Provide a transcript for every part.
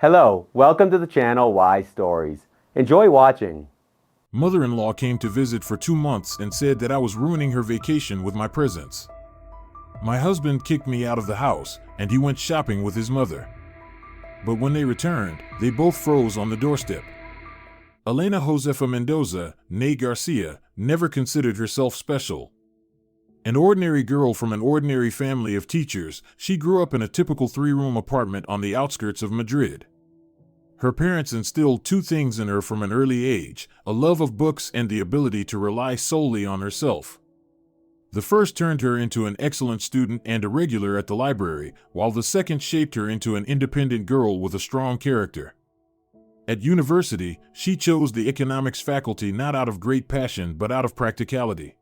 Hello, welcome to the channel Why Stories. Enjoy watching. Mother-in-law came to visit for 2 months and said that I was ruining her vacation with my presence. My husband kicked me out of the house and he went shopping with his mother. But when they returned, they both froze on the doorstep. Elena Josefa Mendoza, née Garcia, never considered herself special. An ordinary girl from an ordinary family of teachers, she grew up in a typical 3-room apartment on the outskirts of Madrid. Her parents instilled 2 things in her from an early age: a love of books and the ability to rely solely on herself. The first turned her into an excellent student and a regular at the library, while the second shaped her into an independent girl with a strong character. At university, she chose the economics faculty not out of great passion but out of practicality.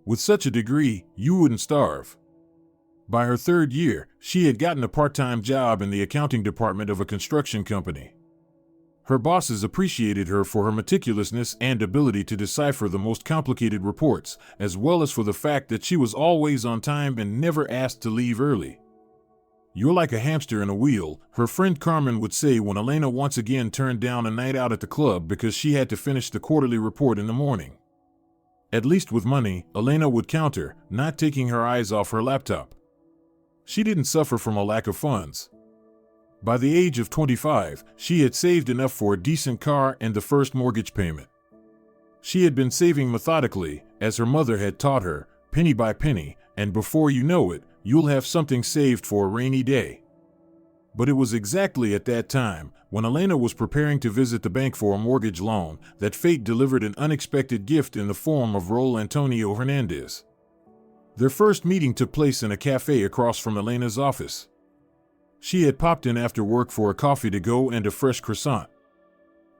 With such a degree, you wouldn't starve. By her 3rd year, she had gotten a part-time job in the accounting department of a construction company. Her bosses appreciated her for her meticulousness and ability to decipher the most complicated reports, as well as for the fact that she was always on time and never asked to leave early. "You're like a hamster in a wheel," her friend Carmen would say when Elena once again turned down a night out at the club because she had to finish the quarterly report in the morning. At least with money, Elena would counter, not taking her eyes off her laptop. She didn't suffer from a lack of funds. By the age of 25, she had saved enough for a decent car and the first mortgage payment. She had been saving methodically, as her mother had taught her, penny by penny, and before you know it, you'll have something saved for a rainy day. But it was exactly at that time, when Elena was preparing to visit the bank for a mortgage loan, that fate delivered an unexpected gift in the form of Raul Antonio Hernandez. Their first meeting took place in a cafe across from Elena's office. She had popped in after work for a coffee to go and a fresh croissant.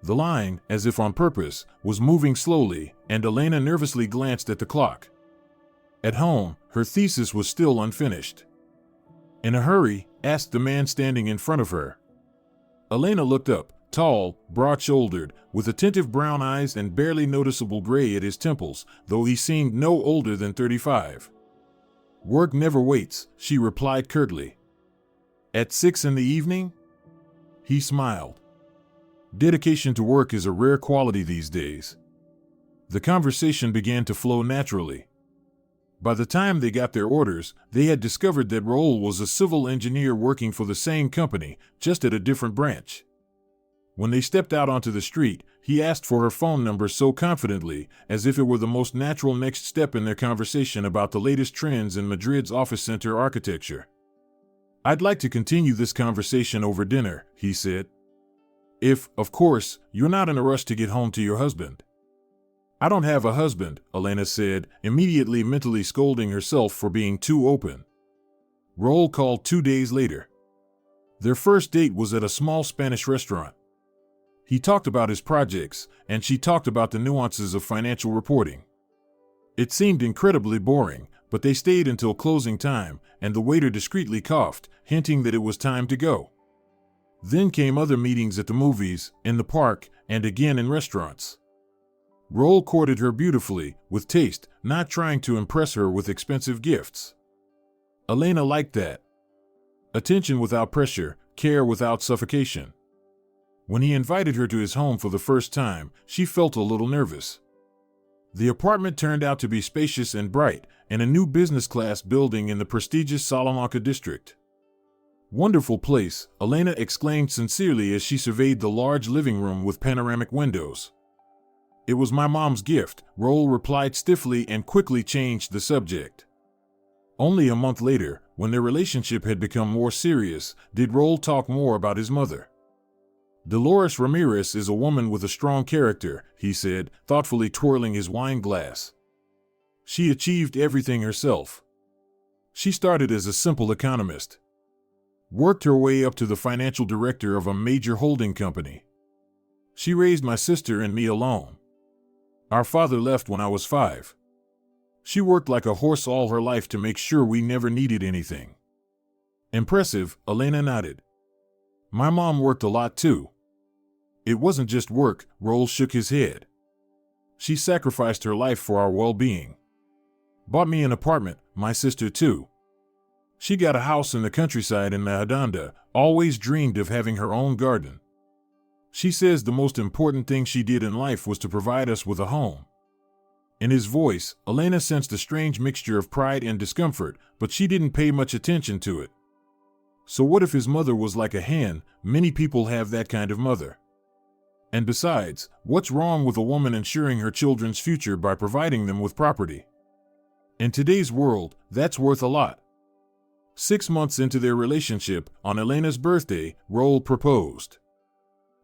The line, as if on purpose, was moving slowly, and Elena nervously glanced at the clock. At home, her thesis was still unfinished. "In a hurry?" asked the man standing in front of her. Elena looked up, tall, broad-shouldered, with attentive brown eyes and barely noticeable gray at his temples, though he seemed no older than 35. "Work never waits," she replied curtly. "At 6 in the evening?" He smiled. Dedication to work is a rare quality these days. The conversation began to flow naturally. By the time they got their orders, they had discovered that Raul was a civil engineer working for the same company, just at a different branch. When they stepped out onto the street, he asked for her phone number so confidently, as if it were the most natural next step in their conversation about the latest trends in Madrid's office center architecture. "I'd like to continue this conversation over dinner," he said. "If, of course, you're not in a rush to get home to your husband." "I don't have a husband," Elena said, immediately mentally scolding herself for being too open. Raul called 2 days later. Their first date was at a small Spanish restaurant. He talked about his projects, and she talked about the nuances of financial reporting. It seemed incredibly boring, but they stayed until closing time, and the waiter discreetly coughed, hinting that it was time to go. Then came other meetings at the movies, in the park, and again in restaurants. Raul courted her beautifully, with taste, not trying to impress her with expensive gifts. Elena liked that. Attention without pressure, care without suffocation. When he invited her to his home for the first time, she felt a little nervous. The apartment turned out to be spacious and bright, in a new business-class building in the prestigious Salamanca district. "Wonderful place," Elena exclaimed sincerely as she surveyed the large living room with panoramic windows. "It was my mom's gift," Raul replied stiffly and quickly changed the subject. Only a month later, when their relationship had become more serious, did Raul talk more about his mother. "Dolores Ramirez is a woman with a strong character," he said, thoughtfully twirling his wine glass. "She achieved everything herself. She started as a simple economist, worked her way up to the financial director of a major holding company. She raised my sister and me alone. Our father left when I was 5. She worked like a horse all her life to make sure we never needed anything." "Impressive," Elena nodded. "My mom worked a lot too." "It wasn't just work," Raul shook his head. "She sacrificed her life for our well-being. Bought me an apartment, my sister too. She got a house in the countryside in La Redonda, always dreamed of having her own garden. She says the most important thing she did in life was to provide us with a home. In his voice, Elena sensed a strange mixture of pride and discomfort, but she didn't pay much attention to it. So what if his mother was like a hen? Many people have that kind of mother. And besides, what's wrong with a woman ensuring her children's future by providing them with property? In today's world, that's worth a lot. 6 months into their relationship, on Elena's birthday, Raul proposed.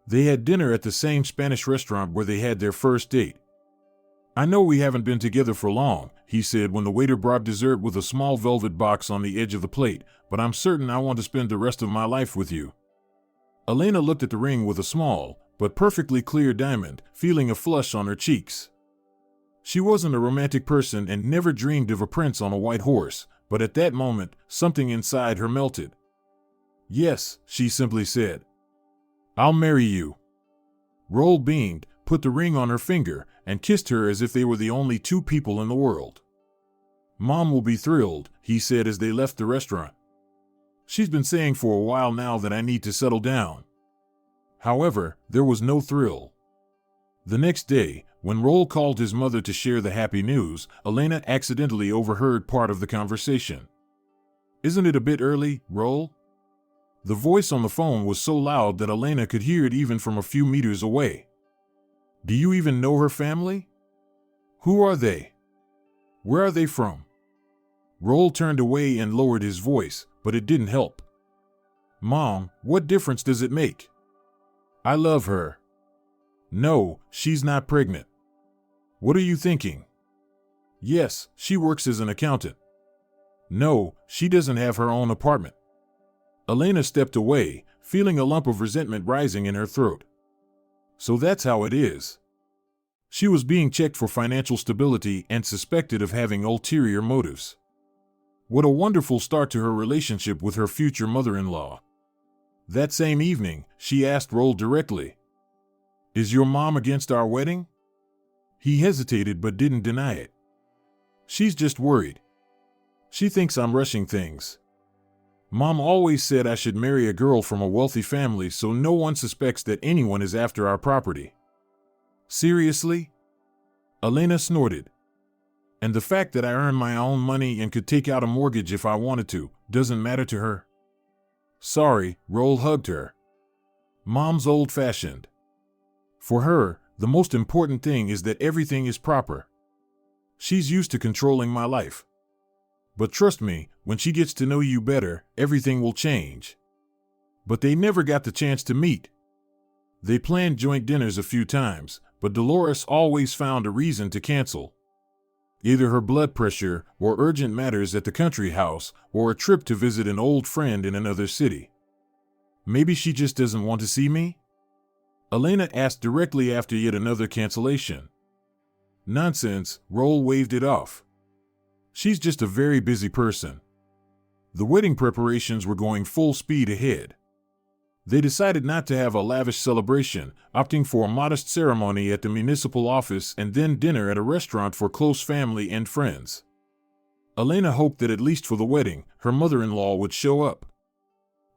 They had dinner at the same Spanish restaurant where they had their first date. "I know we haven't been together for long," he said when the waiter brought dessert with a small velvet box on the edge of the plate, "but I'm certain I want to spend the rest of my life with you." Elena looked at the ring with a small, but perfectly clear diamond, feeling a flush on her cheeks. She wasn't a romantic person and never dreamed of a prince on a white horse, but at that moment, something inside her melted. "Yes," she simply said. "I'll marry you." Raul beamed, put the ring on her finger, and kissed her as if they were the only two people in the world. "Mom will be thrilled," he said as they left the restaurant. "She's been saying for a while now that I need to settle down." However, there was no thrill. The next day, when Raul called his mother to share the happy news, Elena accidentally overheard part of the conversation. "Isn't it a bit early, Raul?" The voice on the phone was so loud that Elena could hear it even from a few meters away. "Do you even know her family? Who are they? Where are they from?" Raul turned away and lowered his voice, but it didn't help. "Mom, what difference does it make? I love her." "No, she's not pregnant." "What are you thinking?" "Yes, she works as an accountant." "No, she doesn't have her own apartment." Elena stepped away, feeling a lump of resentment rising in her throat. So that's how it is. She was being checked for financial stability and suspected of having ulterior motives. What a wonderful start to her relationship with her future mother-in-law. That same evening, she asked Raul directly, "Is your mom against our wedding?" He hesitated but didn't deny it. "She's just worried. She thinks I'm rushing things. Mom always said I should marry a girl from a wealthy family so no one suspects that anyone is after our property." "Seriously?" Elena snorted. "And the fact that I earn my own money and could take out a mortgage if I wanted to, doesn't matter to her?" "Sorry," Raul hugged her. "Mom's old-fashioned. For her, the most important thing is that everything is proper. She's used to controlling my life. But trust me, when she gets to know you better, everything will change." But they never got the chance to meet. They planned joint dinners a few times, but Dolores always found a reason to cancel. Either her blood pressure, or urgent matters at the country house, or a trip to visit an old friend in another city. "Maybe she just doesn't want to see me?" Elena asked directly after yet another cancellation. "Nonsense," Raul waved it off. "She's just a very busy person." The wedding preparations were going full speed ahead. They decided not to have a lavish celebration, opting for a modest ceremony at the municipal office and then dinner at a restaurant for close family and friends. Elena hoped that at least for the wedding, her mother-in-law would show up.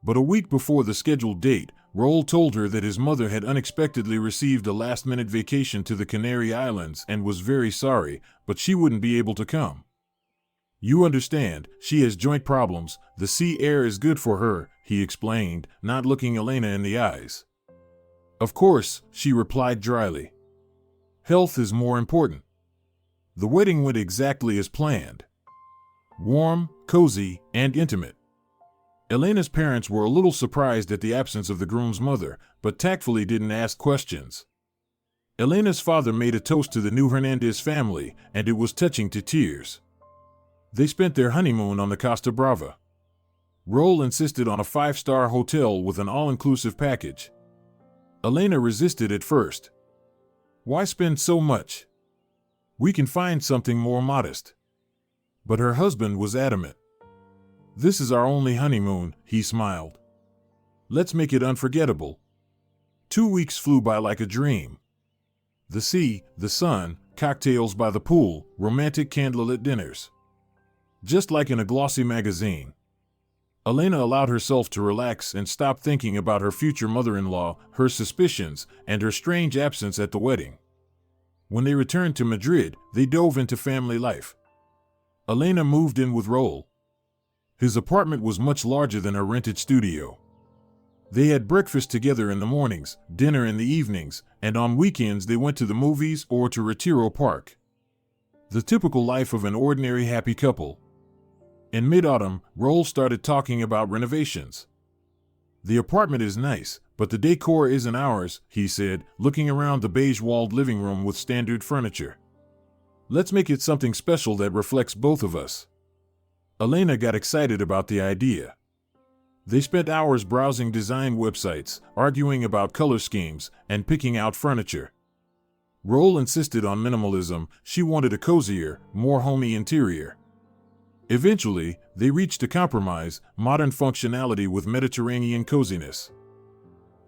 But a week before the scheduled date, Raul told her that his mother had unexpectedly received a last-minute vacation to the Canary Islands and was very sorry, but she wouldn't be able to come. "You understand, she has joint problems, the sea air is good for her," he explained, not looking Elena in the eyes. "Of course," she replied dryly. "Health is more important." The wedding went exactly as planned. Warm, cozy, and intimate. Elena's parents were a little surprised at the absence of the groom's mother, but tactfully didn't ask questions. Elena's father made a toast to the new Hernandez family, and it was touching to tears. They spent their honeymoon on the Costa Brava. Raul insisted on a 5-star hotel with an all-inclusive package. Elena resisted at first. "Why spend so much? We can find something more modest." But her husband was adamant. "This is our only honeymoon," he smiled. "Let's make it unforgettable." 2 weeks flew by like a dream. The sea, the sun, cocktails by the pool, romantic candlelit dinners. Just like in a glossy magazine. Elena allowed herself to relax and stop thinking about her future mother-in-law, her suspicions, and her strange absence at the wedding. When they returned to Madrid, they dove into family life. Elena moved in with Raul. His apartment was much larger than her rented studio. They had breakfast together in the mornings, dinner in the evenings, and on weekends they went to the movies or to Retiro Park. The typical life of an ordinary happy couple. In mid-autumn, Raul started talking about renovations. "The apartment is nice, but the decor isn't ours," he said, looking around the beige-walled living room with standard furniture. "Let's make it something special that reflects both of us." Elena got excited about the idea. They spent hours browsing design websites, arguing about color schemes, and picking out furniture. Raul insisted on minimalism. She wanted a cozier, more homey interior. Eventually, they reached a compromise: modern functionality with Mediterranean coziness.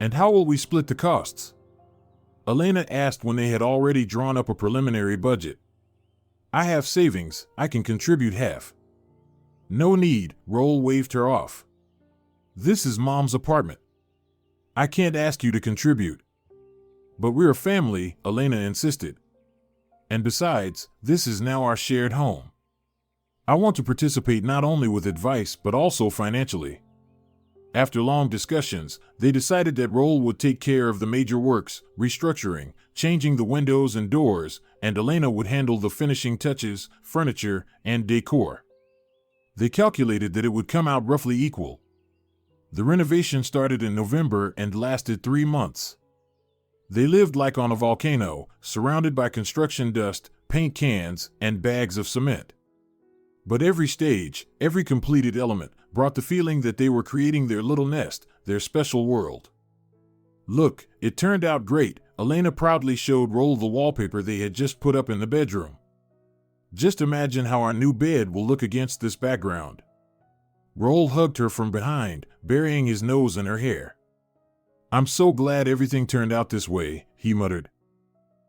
"And how will we split the costs?" Elena asked when they had already drawn up a preliminary budget. "I have savings, I can contribute half." "No need," Raul waved her off. "This is Mom's apartment. I can't ask you to contribute." "But we're a family," Elena insisted. "And besides, this is now our shared home. I want to participate not only with advice but also financially." After long discussions, they decided that Raul would take care of the major works, restructuring, changing the windows and doors, and Elena would handle the finishing touches, furniture, and decor. They calculated that it would come out roughly equal. The renovation started in November and lasted 3 months. They lived like on a volcano, surrounded by construction dust, paint cans, and bags of cement. But every stage, every completed element, brought the feeling that they were creating their little nest, their special world. "Look, it turned out great," Elena proudly showed Raul the wallpaper they had just put up in the bedroom. "Just imagine how our new bed will look against this background." Raul hugged her from behind, burying his nose in her hair. "I'm so glad everything turned out this way," he muttered.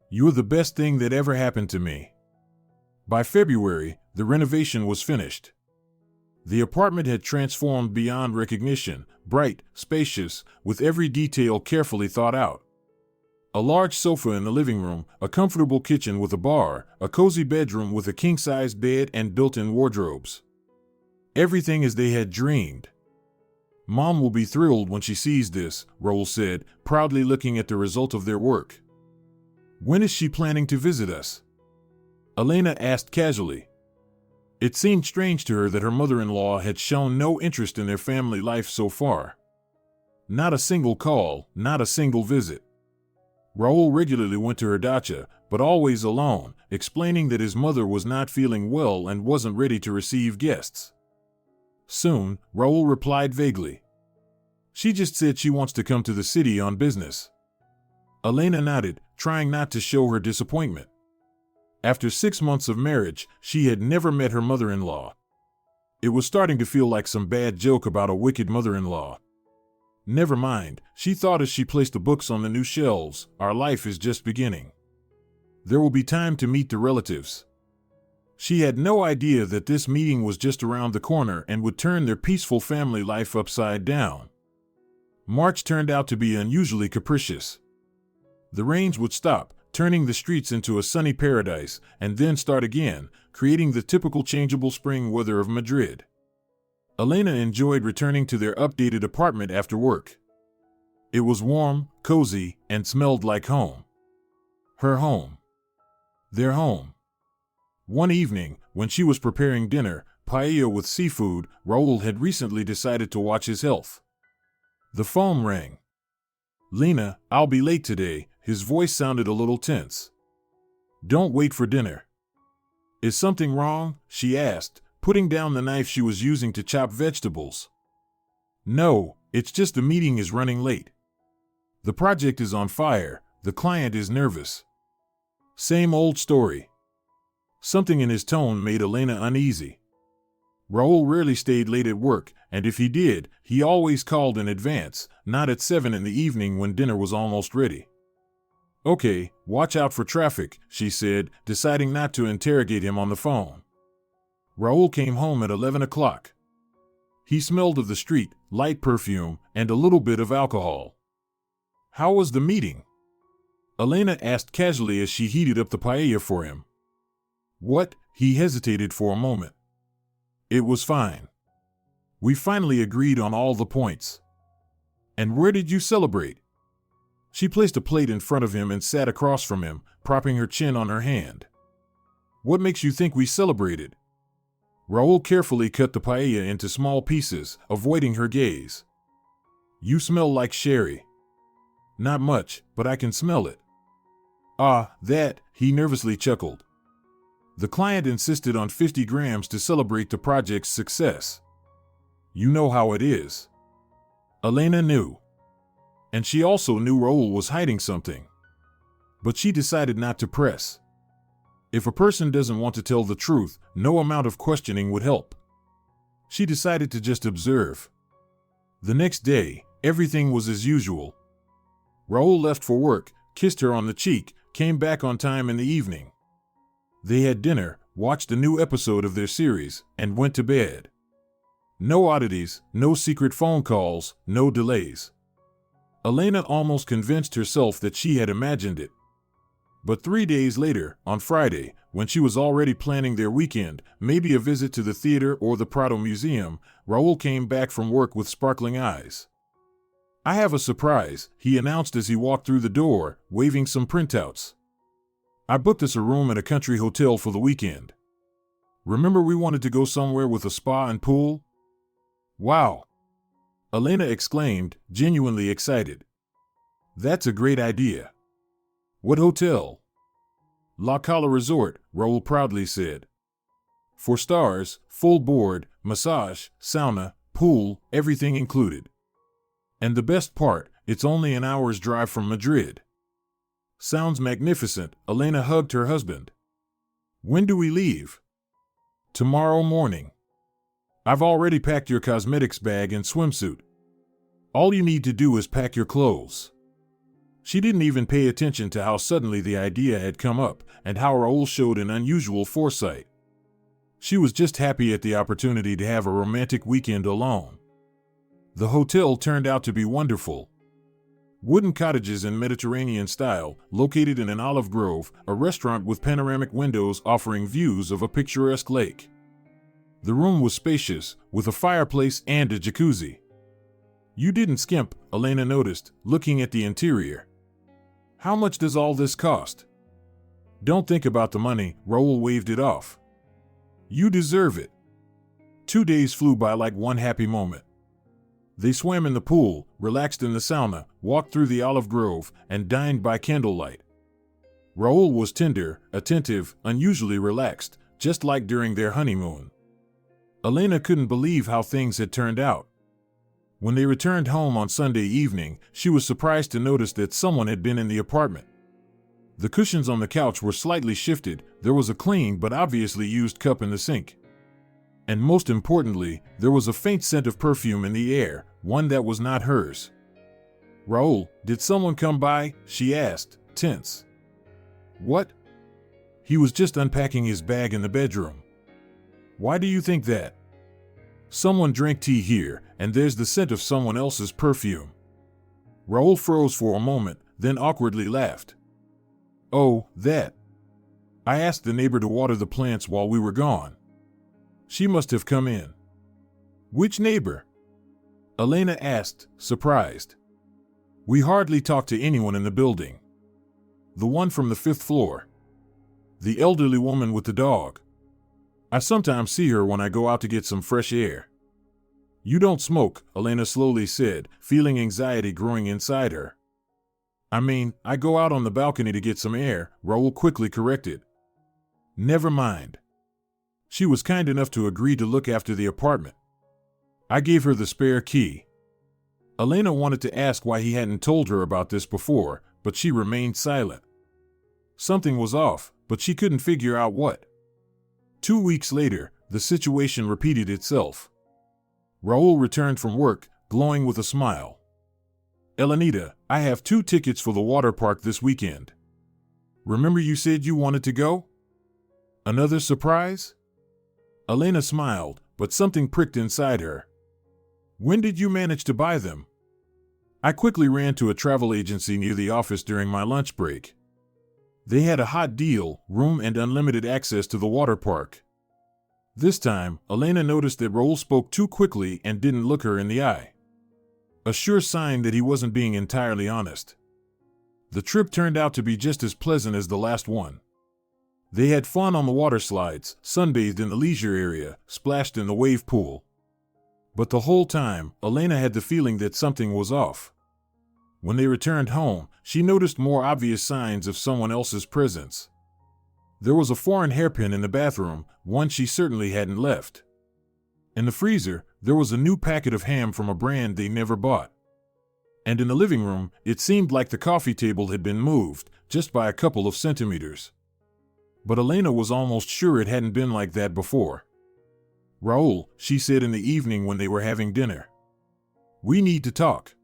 "You're the best thing that ever happened to me." By February, the renovation was finished. The apartment had transformed beyond recognition, bright, spacious, with every detail carefully thought out. A large sofa in the living room, a comfortable kitchen with a bar, a cozy bedroom with a king-size bed and built-in wardrobes. Everything as they had dreamed. "Mom will be thrilled when she sees this," Raul said, proudly looking at the result of their work. "When is she planning to visit us?" Elena asked casually. It seemed strange to her that her mother-in-law had shown no interest in their family life so far. Not a single call, not a single visit. Raul regularly went to her dacha, but always alone, explaining that his mother was not feeling well and wasn't ready to receive guests. Soon, Raul replied vaguely. "She just said she wants to come to the city on business." Elena nodded, trying not to show her disappointment. After 6 months of marriage, she had never met her mother-in-law. It was starting to feel like some bad joke about a wicked mother-in-law. Never mind, she thought as she placed the books on the new shelves, our life is just beginning. There will be time to meet the relatives. She had no idea that this meeting was just around the corner and would turn their peaceful family life upside down. March turned out to be unusually capricious. The rains would stop, turning the streets into a sunny paradise, and then start again, creating the typical changeable spring weather of Madrid. Elena enjoyed returning to their updated apartment after work. It was warm, cozy, and smelled like home. Her home. Their home. One evening, when she was preparing dinner, paella with seafood, Raul had recently decided to watch his health. The phone rang. "Lena, I'll be late today," his voice sounded a little tense. "Don't wait for dinner." "Is something wrong?" she asked, putting down the knife she was using to chop vegetables. "No, it's just the meeting is running late. The project is on fire, the client is nervous." Same old story. Something in his tone made Elena uneasy. Raul rarely stayed late at work, and if he did, he always called in advance, not at 7 in the evening when dinner was almost ready. "Okay, watch out for traffic," she said, deciding not to interrogate him on the phone. Raul came home at 11 o'clock. He smelled of the street, light perfume, and a little bit of alcohol. How was the meeting? Elena asked casually as she heated up the paella for him. What? He hesitated for a moment. It was fine. We finally agreed on all the points. And where did you celebrate? She placed a plate in front of him and sat across from him, propping her chin on her hand. What makes you think we celebrated? Raul carefully cut the paella into small pieces, avoiding her gaze. You smell like sherry. Not much, but I can smell it. Ah, that, he nervously chuckled. The client insisted on 50 grams to celebrate the project's success. You know how it is. Elena knew. And she also knew Raul was hiding something. But she decided not to press. If a person doesn't want to tell the truth, no amount of questioning would help. She decided to just observe. The next day, everything was as usual. Raul left for work, kissed her on the cheek, came back on time in the evening. They had dinner, watched a new episode of their series, and went to bed. No oddities, no secret phone calls, no delays. Elena almost convinced herself that she had imagined it. But 3 days later, on Friday, when she was already planning their weekend, maybe a visit to the theater or the Prado Museum, Raul came back from work with sparkling eyes. I have a surprise, he announced as he walked through the door, waving some printouts. I booked us a room at a country hotel for the weekend. Remember we wanted to go somewhere with a spa and pool? Wow! Elena exclaimed, genuinely excited. That's a great idea. What hotel? La Cala Resort, Raul proudly said. 4 stars, full board, massage, sauna, pool, everything included. And the best part, it's only an hour's drive from Madrid. Sounds magnificent, Elena hugged her husband. When do we leave? Tomorrow morning. I've already packed your cosmetics bag and swimsuit. All you need to do is pack your clothes. She didn't even pay attention to how suddenly the idea had come up and how Raul showed an unusual foresight. She was just happy at the opportunity to have a romantic weekend alone. The hotel turned out to be wonderful. Wooden cottages in Mediterranean style, located in an olive grove, a restaurant with panoramic windows offering views of a picturesque lake. The room was spacious, with a fireplace and a jacuzzi. You didn't skimp, Elena noticed, looking at the interior. How much does all this cost? Don't think about the money, Raul waved it off. You deserve it. 2 days flew by like one happy moment. They swam in the pool, relaxed in the sauna, walked through the olive grove, and dined by candlelight. Raul was tender, attentive, unusually relaxed, just like during their honeymoon. Elena couldn't believe how things had turned out. When they returned home on Sunday evening, she was surprised to notice that someone had been in the apartment. The cushions on the couch were slightly shifted, there was a clean but obviously used cup in the sink. And most importantly, there was a faint scent of perfume in the air, one that was not hers. Raul, did someone come by? She asked, tense. What? He was just unpacking his bag in the bedroom. Why do you think that? Someone drank tea here, and there's the scent of someone else's perfume. Raul froze for a moment, then awkwardly laughed. Oh, that. I asked the neighbor to water the plants while we were gone. She must have come in. Which neighbor? Elena asked, surprised. We hardly talk to anyone in the building. The one from the 5th floor. The elderly woman with the dog. I sometimes see her when I go out to get some fresh air. You don't smoke, Elena slowly said, feeling anxiety growing inside her. I mean, I go out on the balcony to get some air, Raul quickly corrected. Never mind. She was kind enough to agree to look after the apartment. I gave her the spare key. Elena wanted to ask why he hadn't told her about this before, but she remained silent. Something was off, but she couldn't figure out what. 2 weeks later, the situation repeated itself. Raul returned from work, glowing with a smile. Elenita, I have 2 tickets for the water park this weekend. Remember you said you wanted to go? Another surprise? Elena smiled, but something pricked inside her. When did you manage to buy them? I quickly ran to a travel agency near the office during my lunch break. They had a hot deal, room and unlimited access to the water park. This time, Elena noticed that Raul spoke too quickly and didn't look her in the eye. A sure sign that he wasn't being entirely honest. The trip turned out to be just as pleasant as the last one. They had fun on the water slides, sunbathed in the leisure area, splashed in the wave pool. But the whole time, Elena had the feeling that something was off. When they returned home, she noticed more obvious signs of someone else's presence. There was a foreign hairpin in the bathroom, one she certainly hadn't left. In the freezer, there was a new packet of ham from a brand they never bought. And in the living room, it seemed like the coffee table had been moved, just by a couple of centimeters. But Elena was almost sure it hadn't been like that before. "Raul," she said in the evening when they were having dinner. "We need to talk."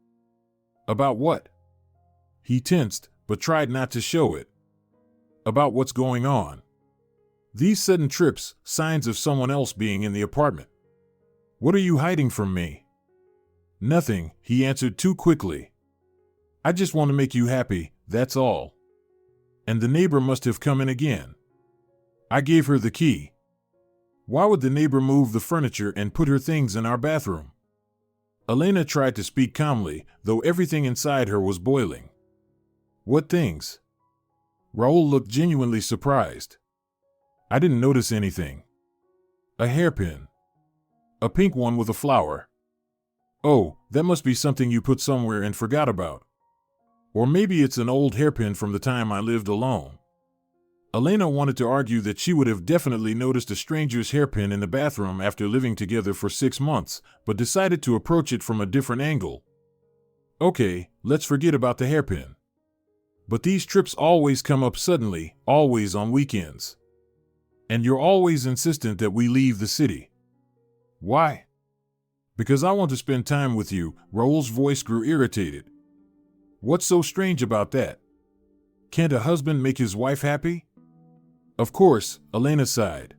"About what?" He tensed, but tried not to show it. "About what's going on. These sudden trips, signs of someone else being in the apartment. What are you hiding from me?" "Nothing," he answered too quickly. "I just want to make you happy, that's all. And the neighbor must have come in again. I gave her the key. Why would the neighbor move the furniture and put her things in our bathroom?" Elena tried to speak calmly, though everything inside her was boiling. "What things?" Raul looked genuinely surprised. "I didn't notice anything." "A hairpin. A pink one with a flower." "Oh, that must be something you put somewhere and forgot about. Or maybe it's an old hairpin from the time I lived alone." Elena wanted to argue that she would have definitely noticed a stranger's hairpin in the bathroom after living together for 6 months, but decided to approach it from a different angle. "Okay, let's forget about the hairpin. But these trips always come up suddenly, always on weekends. And you're always insistent that we leave the city. Why?" "Because I want to spend time with you." Raul's voice grew irritated. "What's so strange about that? Can't a husband make his wife happy?" "Of course," Elena sighed.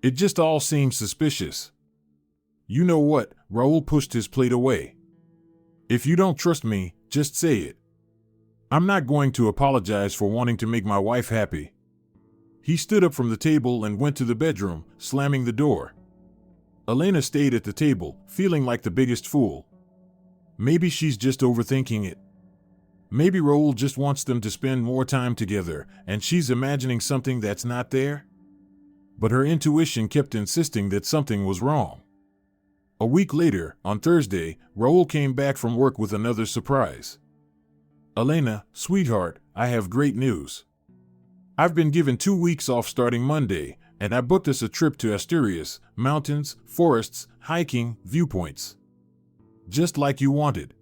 "It just all seems suspicious." "You know what?" Raul pushed his plate away. "If you don't trust me, just say it. I'm not going to apologize for wanting to make my wife happy." He stood up from the table and went to the bedroom, slamming the door. Elena stayed at the table, feeling like the biggest fool. Maybe she's just overthinking it. Maybe Raul just wants them to spend more time together, and she's imagining something that's not there. But her intuition kept insisting that something was wrong. A week later, on Thursday, Raul came back from work with another surprise. "Elena, sweetheart, I have great news. I've been given 2 weeks off starting Monday, and I booked us a trip to Asturias, mountains, forests, hiking, viewpoints. Just like you wanted."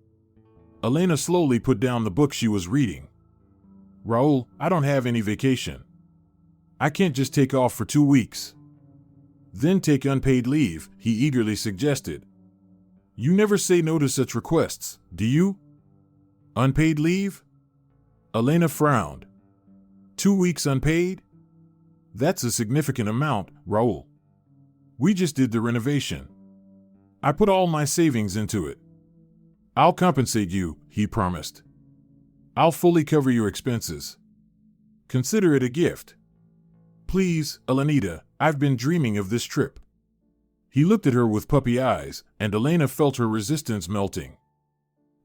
Elena slowly put down the book she was reading. "Raul, I don't have any vacation. I can't just take off for 2 weeks." "Then take unpaid leave," he eagerly suggested. "You never say no to such requests, do you?" "Unpaid leave?" Elena frowned. 2 weeks unpaid? That's a significant amount, Raul. We just did the renovation. I put all my savings into it. "I'll compensate you," he promised. "I'll fully cover your expenses. Consider it a gift. Please, Elenita, I've been dreaming of this trip." He looked at her with puppy eyes, and Elena felt her resistance melting.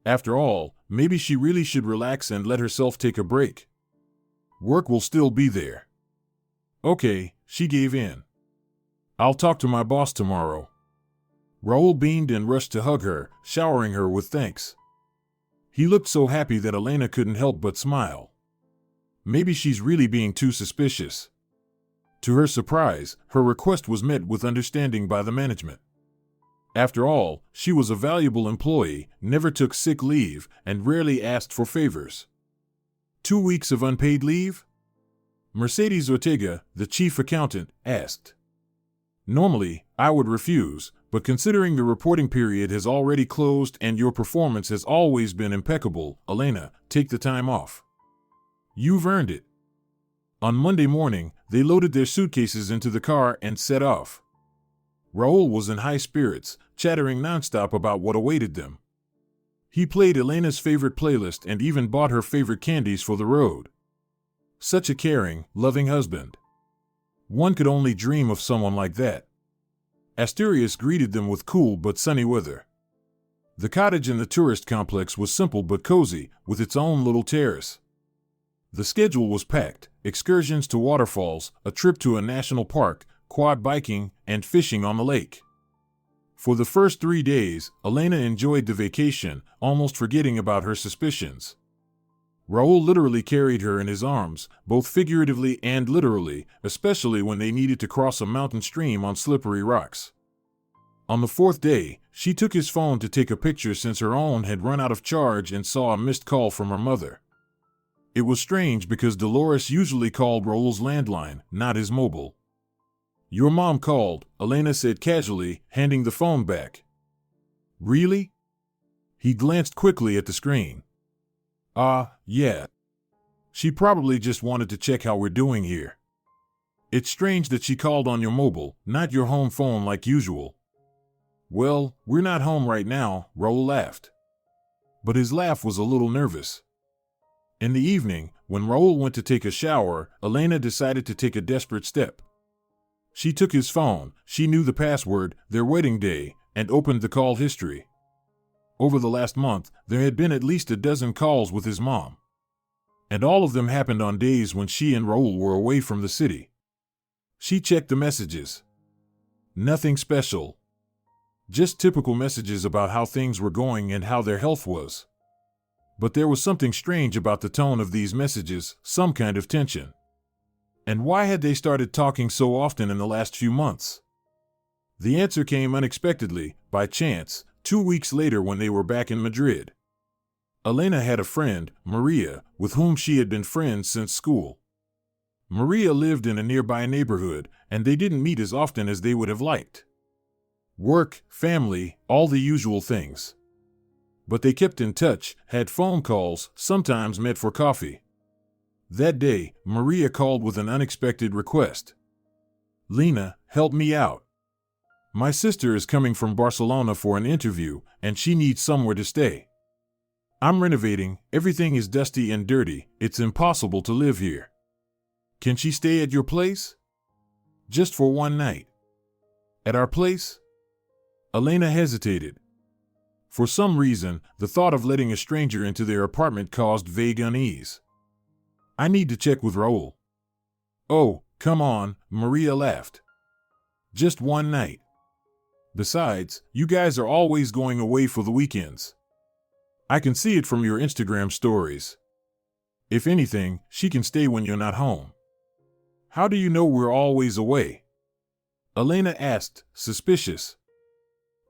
After all, maybe she really should relax and let herself take a break. Work will still be there. Okay, she gave in. "I'll talk to my boss tomorrow." Raul beamed and rushed to hug her, showering her with thanks. He looked so happy that Elena couldn't help but smile. Maybe she's really being too suspicious. To her surprise, her request was met with understanding by the management. After all, she was a valuable employee, never took sick leave, and rarely asked for favors. 2 weeks of unpaid leave? Mercedes Ortega, the chief accountant, asked. Normally, I would refuse, but considering the reporting period has already closed and your performance has always been impeccable, Elena, take the time off. You've earned it. On Monday morning, they loaded their suitcases into the car and set off. Raul was in high spirits, chattering nonstop about what awaited them. He played Elena's favorite playlist and even bought her favorite candies for the road. Such a caring, loving husband. One could only dream of someone like that. Asturias greeted them with cool but sunny weather. The cottage in the tourist complex was simple but cozy, with its own little terrace. The schedule was packed: excursions to waterfalls, a trip to a national park, quad biking, and fishing on the lake. For the first 3 days, Elena enjoyed the vacation, almost forgetting about her suspicions. Raul literally carried her in his arms, both figuratively and literally, especially when they needed to cross a mountain stream on slippery rocks. On the 4th day, she took his phone to take a picture since her own had run out of charge and saw a missed call from her mother. It was strange because Dolores usually called Raul's landline, not his mobile. "Your mom called," Elena said casually, handing the phone back. "Really?" He glanced quickly at the screen. Yeah. She probably just wanted to check how we're doing here. It's strange that she called on your mobile, not your home phone like usual. "Well, we're not home right now," Raul laughed. But his laugh was a little nervous. In the evening, when Raul went to take a shower, Elena decided to take a desperate step. She took his phone, she knew the password, their wedding day, and opened the call history. Over the last month, there had been at least a dozen calls with his mom. And all of them happened on days when she and Raul were away from the city. She checked the messages. Nothing special. Just typical messages about how things were going and how their health was. But there was something strange about the tone of these messages, some kind of tension. And why had they started talking so often in the last few months? The answer came unexpectedly, by chance, 2 weeks later when they were back in Madrid. Elena had a friend, Maria, with whom she had been friends since school. Maria lived in a nearby neighborhood, and they didn't meet as often as they would have liked. Work, family, all the usual things. But they kept in touch, had phone calls, sometimes met for coffee. That day, Maria called with an unexpected request. "Lena, help me out. My sister is coming from Barcelona for an interview, and she needs somewhere to stay. I'm renovating, everything is dusty and dirty, it's impossible to live here. Can she stay at your place? Just for one night." "At our place?" Elena hesitated. For some reason, the thought of letting a stranger into their apartment caused vague unease. "I need to check with Raul." "Oh, come on," Maria laughed. "Just one night. Besides, you guys are always going away for the weekends. I can see it from your Instagram stories. If anything, she can stay when you're not home." "How do you know we're always away?" Elena asked, suspicious.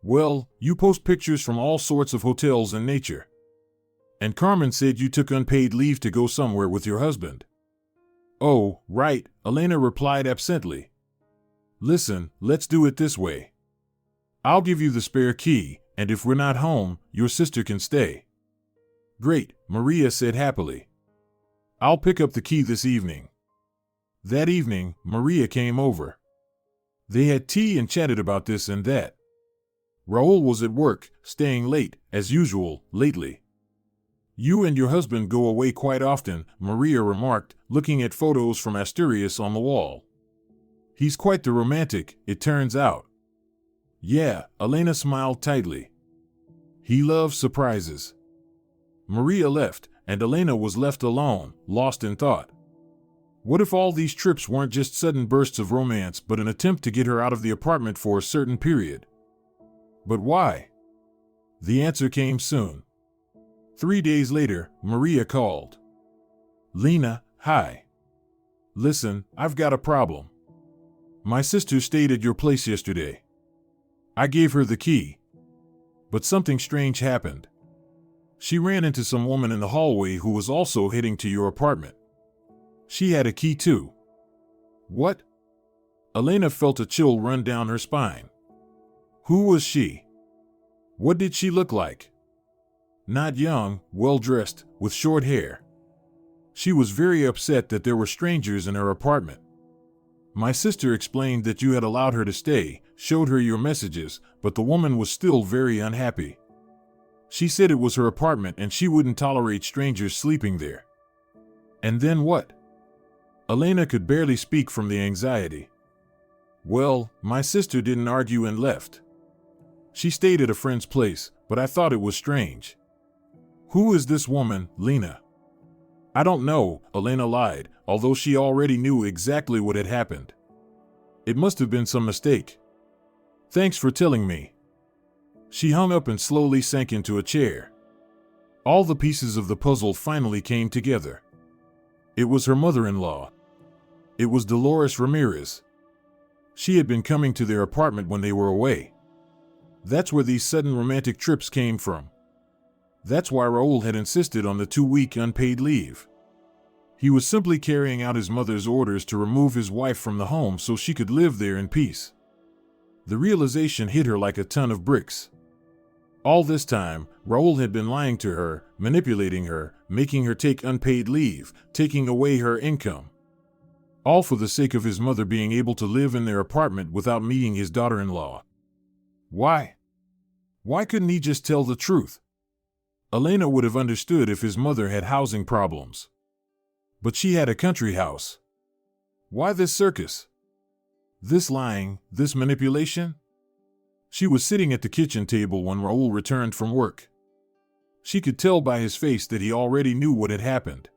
"Well, you post pictures from all sorts of hotels and nature. And Carmen said you took unpaid leave to go somewhere with your husband." "Oh, right," Elena replied absently. "Listen, let's do it this way. I'll give you the spare key, and if we're not home, your sister can stay." "Great," Maria said happily. "I'll pick up the key this evening." That evening, Maria came over. They had tea and chatted about this and that. Raul was at work, staying late, as usual, lately. "You and your husband go away quite often," Maria remarked, looking at photos from Asturias on the wall. "He's quite the romantic, it turns out." "Yeah," Elena smiled tightly. "He loves surprises." Maria left, and Elena was left alone, lost in thought. What if all these trips weren't just sudden bursts of romance but an attempt to get her out of the apartment for a certain period? But why? The answer came soon. 3 days later, Maria called. "Lena, hi. Listen, I've got a problem. My sister stayed at your place yesterday. I gave her the key. But something strange happened. She ran into some woman in the hallway who was also heading to your apartment. She had a key too." "What?" Elena felt a chill run down her spine. Who was she? What did she look like? Not young, well-dressed, with short hair. She was very upset that there were strangers in her apartment. My sister explained that you had allowed her to stay, showed her your messages, but the woman was still very unhappy. She said it was her apartment and she wouldn't tolerate strangers sleeping there. And then what? Elena could barely speak from the anxiety. Well, my sister didn't argue and left. She stayed at a friend's place, but I thought it was strange. Who is this woman, Lena? I don't know, Elena lied, although she already knew exactly what had happened. It must have been some mistake. Thanks for telling me. She hung up and slowly sank into a chair. All the pieces of the puzzle finally came together. It was her mother-in-law. It was Dolores Ramirez. She had been coming to their apartment when they were away. That's where these sudden romantic trips came from. That's why Raul had insisted on the 2-week unpaid leave. He was simply carrying out his mother's orders to remove his wife from the home so she could live there in peace. The realization hit her like a ton of bricks. All this time, Raul had been lying to her, manipulating her, making her take unpaid leave, taking away her income. All for the sake of his mother being able to live in their apartment without meeting his daughter-in-law. Why? Why couldn't he just tell the truth? Elena would have understood if his mother had housing problems. But she had a country house. Why this circus? This lying, this manipulation? She was sitting at the kitchen table when Raul returned from work. She could tell by his face that he already knew what had happened.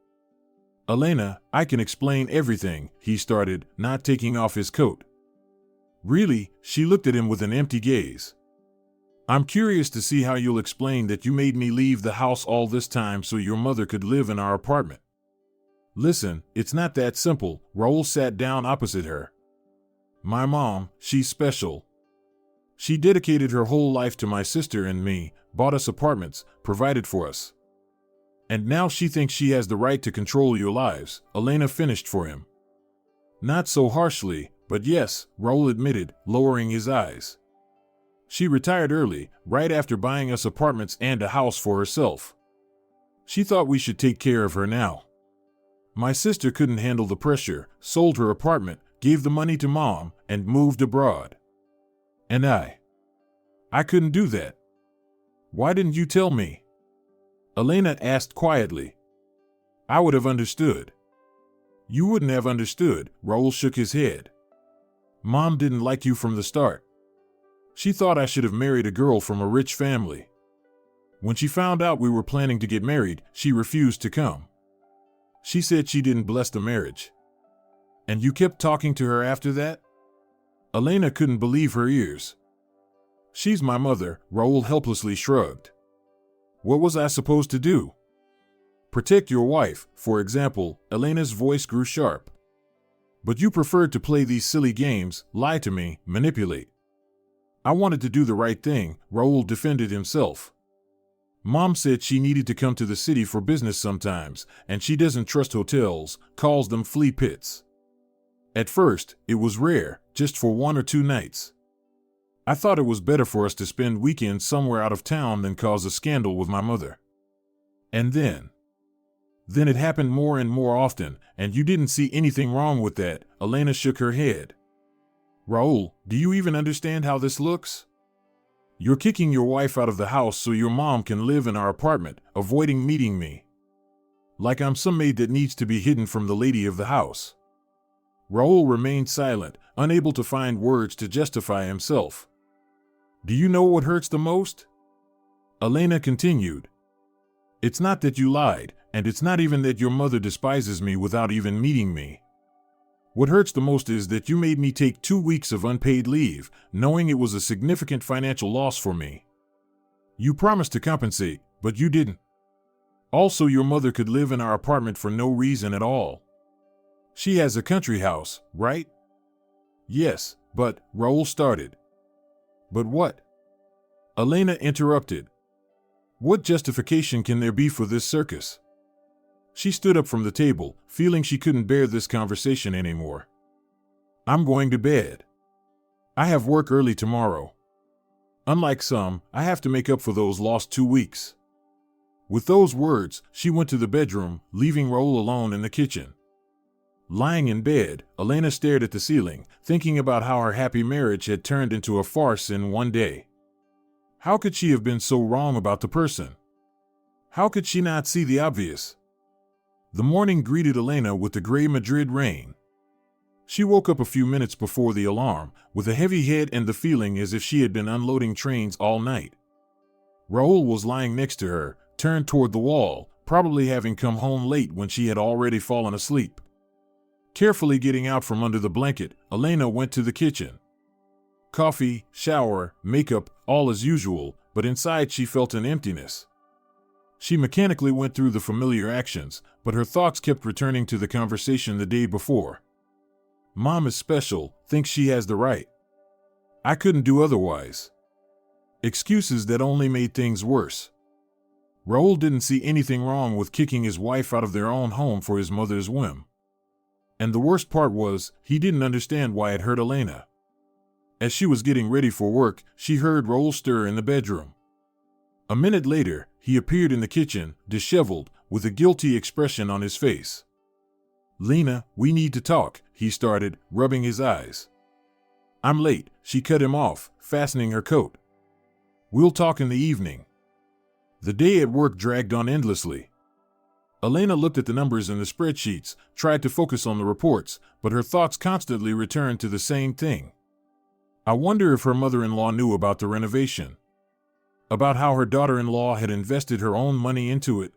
Elena, I can explain everything, he started, not taking off his coat. Really? She looked at him with an empty gaze. I'm curious to see how you'll explain that you made me leave the house all this time so your mother could live in our apartment. Listen, it's not that simple. Raul sat down opposite her. My mom, she's special. She dedicated her whole life to my sister and me, bought us apartments, provided for us. And now she thinks she has the right to control your lives, Elena finished for him. Not so harshly, but yes, Raul admitted, lowering his eyes. She retired early, right after buying us apartments and a house for herself. She thought we should take care of her now. My sister couldn't handle the pressure, sold her apartment, gave the money to mom, and moved abroad. And I couldn't do that. Why didn't you tell me? Elena asked quietly. I would have understood. You wouldn't have understood, Raul shook his head. Mom didn't like you from the start. She thought I should have married a girl from a rich family. When she found out we were planning to get married, she refused to come. She said she didn't bless the marriage. And you kept talking to her after that? Elena couldn't believe her ears. She's my mother, Raul helplessly shrugged. What was I supposed to do? Protect your wife, for example, Elena's voice grew sharp. But you preferred to play these silly games, lie to me, manipulate. I wanted to do the right thing, Raul defended himself. Mom said she needed to come to the city for business sometimes, and she doesn't trust hotels, calls them flea pits. At first, it was rare, just for 1 or 2 nights. I thought it was better for us to spend weekends somewhere out of town than cause a scandal with my mother. And then it happened more and more often, and you didn't see anything wrong with that, Elena shook her head. Raul, do you even understand how this looks? You're kicking your wife out of the house so your mom can live in our apartment, avoiding meeting me. Like I'm some maid that needs to be hidden from the lady of the house. Raul remained silent, unable to find words to justify himself. Do you know what hurts the most? Elena continued. It's not that you lied, and it's not even that your mother despises me without even meeting me. What hurts the most is that you made me take 2 weeks of unpaid leave, knowing it was a significant financial loss for me. You promised to compensate, but you didn't. Also, your mother could live in our apartment for no reason at all. She has a country house, right? Yes, but, Raul started. But what? Elena interrupted. What justification can there be for this circus? She stood up from the table, feeling she couldn't bear this conversation anymore. I'm going to bed. I have work early tomorrow. Unlike some, I have to make up for those lost 2 weeks. With those words, she went to the bedroom, leaving Raul alone in the kitchen. Lying in bed, Elena stared at the ceiling, thinking about how her happy marriage had turned into a farce in one day. How could she have been so wrong about the person? How could she not see the obvious? The morning greeted Elena with the gray Madrid rain. She woke up a few minutes before the alarm, with a heavy head and the feeling as if she had been unloading trains all night. Raul was lying next to her, turned toward the wall, probably having come home late when she had already fallen asleep. Carefully getting out from under the blanket, Elena went to the kitchen. Coffee, shower, makeup, all as usual, but inside she felt an emptiness. She mechanically went through the familiar actions, but her thoughts kept returning to the conversation the day before. Mom is special, thinks she has the right. I couldn't do otherwise. Excuses that only made things worse. Raul didn't see anything wrong with kicking his wife out of their own home for his mother's whim. And the worst part was, he didn't understand why it hurt Elena. As she was getting ready for work, she heard Raul stir in the bedroom. A minute later, he appeared in the kitchen, disheveled, with a guilty expression on his face. "Lena, we need to talk," he started, rubbing his eyes. "I'm late," she cut him off, fastening her coat. "We'll talk in the evening." The day at work dragged on endlessly. Elena looked at the numbers in the spreadsheets, tried to focus on the reports, but her thoughts constantly returned to the same thing. I wonder if her mother-in-law knew about the renovation. About how her daughter-in-law had invested her own money into it.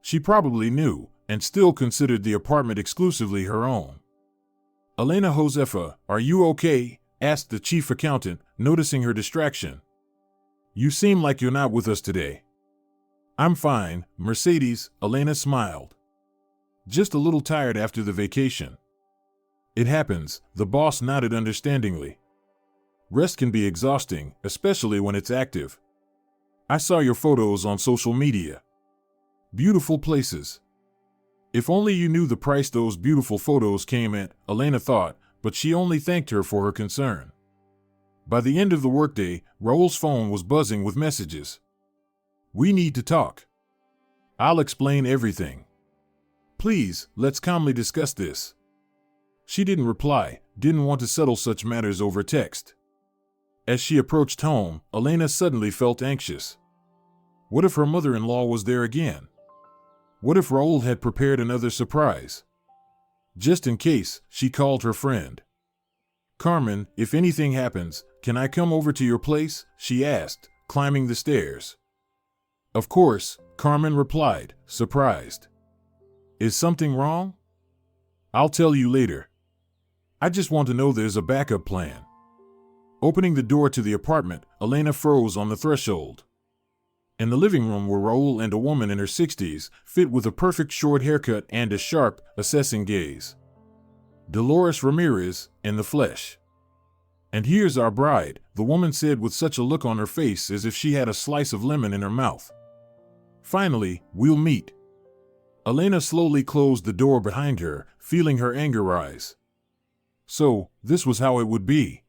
She probably knew, and still considered the apartment exclusively her own. "Elena Josefa, are you okay?" asked the chief accountant, noticing her distraction. "You seem like you're not with us today." "I'm fine, Mercedes," Elena smiled. "Just a little tired after the vacation." "It happens," the boss nodded understandingly. "Rest can be exhausting, especially when it's active. I saw your photos on social media. Beautiful places." If only you knew the price those beautiful photos came at, Elena thought, but she only thanked her for her concern. By the end of the workday, Raul's phone was buzzing with messages. "We need to talk. I'll explain everything. Please, let's calmly discuss this." She didn't reply, didn't want to settle such matters over text. As she approached home, Elena suddenly felt anxious. What if her mother-in-law was there again? What if Raul had prepared another surprise? Just in case, she called her friend. "Carmen, if anything happens, can I come over to your place?" she asked, climbing the stairs. "Of course," Carmen replied, surprised. "Is something wrong?" "I'll tell you later. I just want to know there's a backup plan." Opening the door to the apartment, Elena froze on the threshold. In the living room were Raul and a woman in her 60s, fit with a perfect short haircut and a sharp, assessing gaze. Dolores Ramirez, in the flesh. "And here's our bride," the woman said with such a look on her face as if she had a slice of lemon in her mouth. "Finally, we'll meet." Elena slowly closed the door behind her, feeling her anger rise. So, this was how it would be.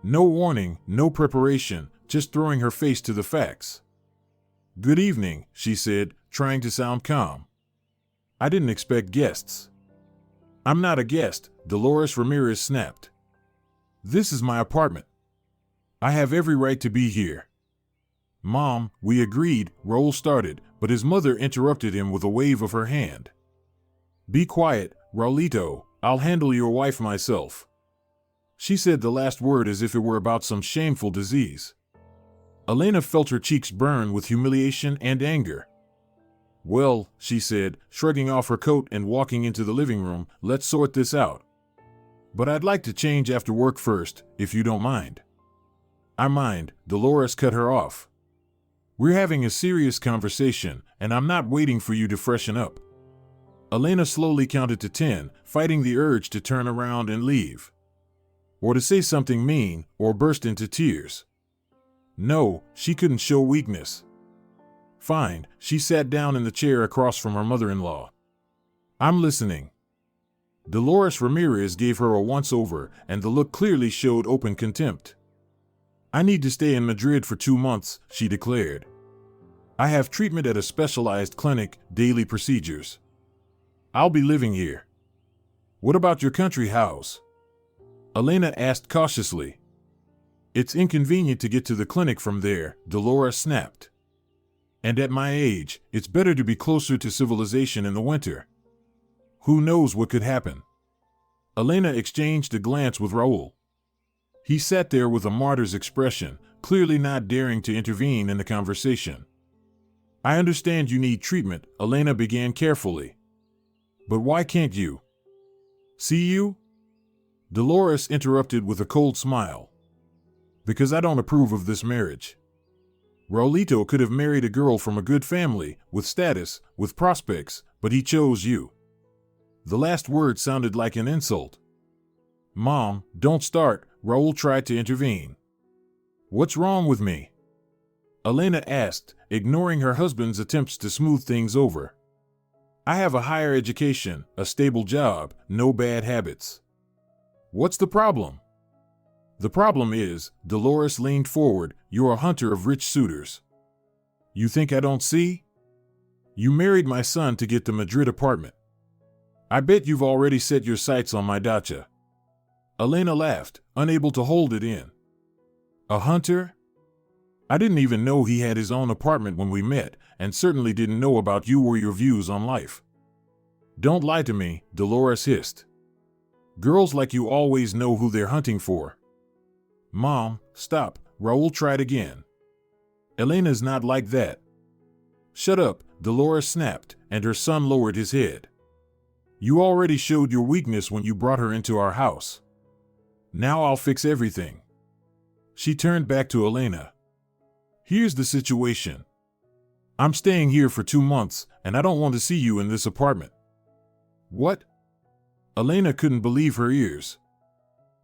No warning, no preparation, just throwing her face to the facts. "Good evening," she said, trying to sound calm. "I didn't expect guests." "I'm not a guest," Dolores Ramirez snapped. "This is my apartment. I have every right to be here." "Mom, we agreed," Raul started, but his mother interrupted him with a wave of her hand. "Be quiet, Raulito, I'll handle your wife myself." She said the last word as if it were about some shameful disease. Elena felt her cheeks burn with humiliation and anger. "Well," she said, shrugging off her coat and walking into the living room, "let's sort this out. But I'd like to change after work first, if you don't mind." "I mind," Dolores cut her off. "We're having a serious conversation, and I'm not waiting for you to freshen up." Elena slowly counted to 10, fighting the urge to turn around and leave. Or to say something mean, or burst into tears. No, she couldn't show weakness. Fine, she sat down in the chair across from her mother-in-law. "I'm listening." Dolores Ramirez gave her a once-over, and the look clearly showed open contempt. "I need to stay in Madrid for 2 months, she declared. "I have treatment at a specialized clinic, daily procedures. I'll be living here." What about your country house? Elena asked cautiously. It's inconvenient to get to the clinic from there, Dolores snapped. And at my age, it's better to be closer to civilization in the winter. Who knows what could happen? Elena exchanged a glance with Raul. He sat there with a martyr's expression, clearly not daring to intervene in the conversation. I understand you need treatment, Elena began carefully. But why can't you? See you? Dolores interrupted with a cold smile. Because I don't approve of this marriage. Raulito could have married a girl from a good family, with status, with prospects, but he chose you. The last word sounded like an insult. Mom, don't start, Raul tried to intervene. What's wrong with me? Elena asked, ignoring her husband's attempts to smooth things over. I have a higher education, a stable job, no bad habits. What's the problem? The problem is, Dolores leaned forward, you're a hunter of rich suitors. You think I don't see? You married my son to get the Madrid apartment. I bet you've already set your sights on my dacha. Elena laughed, unable to hold it in. A hunter? I didn't even know he had his own apartment when we met, and certainly didn't know about you or your views on life. Don't lie to me, Dolores hissed. Girls like you always know who they're hunting for. Mom, stop, Raul tried again. Elena's not like that. Shut up, Dolores snapped, and her son lowered his head. You already showed your weakness when you brought her into our house. Now I'll fix everything. She turned back to Elena. Here's the situation. I'm staying here for 2 months, and I don't want to see you in this apartment. What? Elena couldn't believe her ears.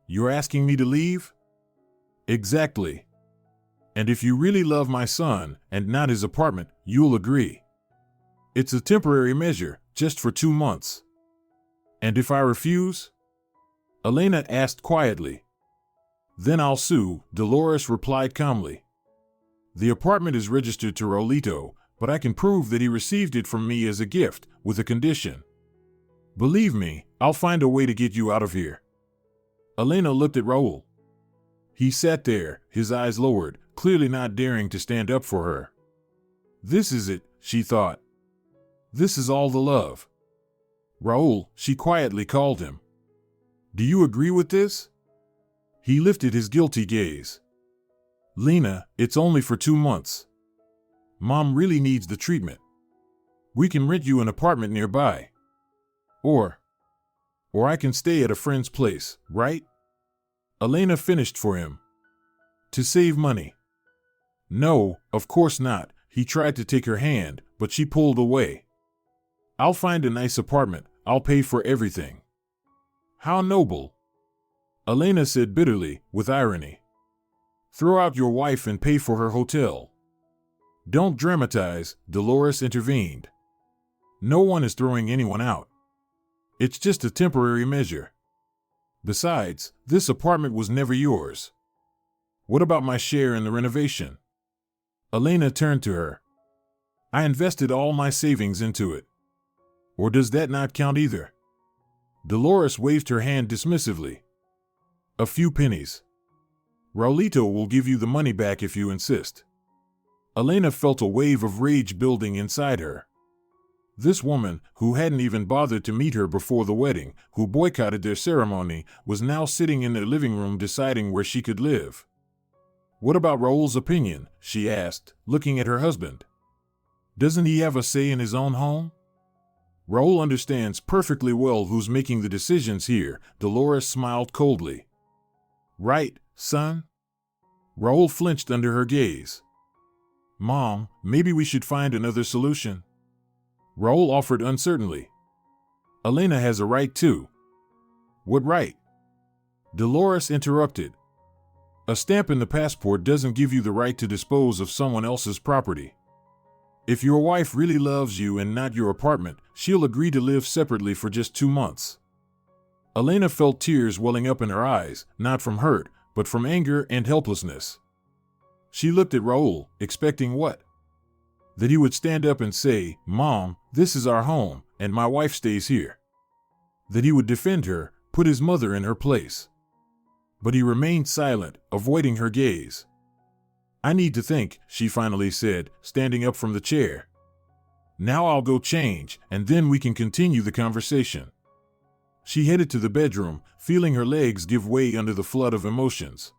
You're asking me to leave? Exactly. And if you really love my son, and not his apartment, you'll agree. It's a temporary measure, just for 2 months. And if I refuse? Elena asked quietly. Then I'll sue, Dolores replied calmly. The apartment is registered to Raulito, but I can prove that he received it from me as a gift, with a condition. Believe me, I'll find a way to get you out of here. Elena looked at Raul. He sat there, his eyes lowered, clearly not daring to stand up for her. This is it, she thought. This is all the love. Raul, she quietly called him. Do you agree with this? He lifted his guilty gaze. Lena, it's only for 2 months. Mom really needs the treatment. We can rent you an apartment nearby. Or I can stay at a friend's place, right? Elena finished for him. To save money. No, of course not. He tried to take her hand, but she pulled away. I'll find a nice apartment. I'll pay for everything. How noble. Elena said bitterly, with irony. Throw out your wife and pay for her hotel. Don't dramatize, Dolores intervened. No one is throwing anyone out. It's just a temporary measure. Besides, this apartment was never yours. What about my share in the renovation? Elena turned to her. I invested all my savings into it. Or does that not count either? Dolores waved her hand dismissively. A few pennies. Raulito will give you the money back if you insist. Elena felt a wave of rage building inside her. This woman, who hadn't even bothered to meet her before the wedding, who boycotted their ceremony, was now sitting in their living room deciding where she could live. What about Raul's opinion? She asked, looking at her husband. Doesn't he have a say in his own home? Raul understands perfectly well who's making the decisions here, Dolores smiled coldly. Right, son? Raul flinched under her gaze. Mom, maybe we should find another solution. Raul offered uncertainly. Elena has a right too. What right? Dolores interrupted. A stamp in the passport doesn't give you the right to dispose of someone else's property. If your wife really loves you and not your apartment, she'll agree to live separately for just 2 months. Elena felt tears welling up in her eyes, not from hurt, but from anger and helplessness. She looked at Raul, expecting what? That he would stand up and say, Mom, this is our home, and my wife stays here. that he would defend her, put his mother in her place. But he remained silent, avoiding her gaze. "I need to think," she finally said, standing up from the chair. "Now I'll go change, and then we can continue the conversation." She headed to the bedroom, feeling her legs give way under the flood of emotions.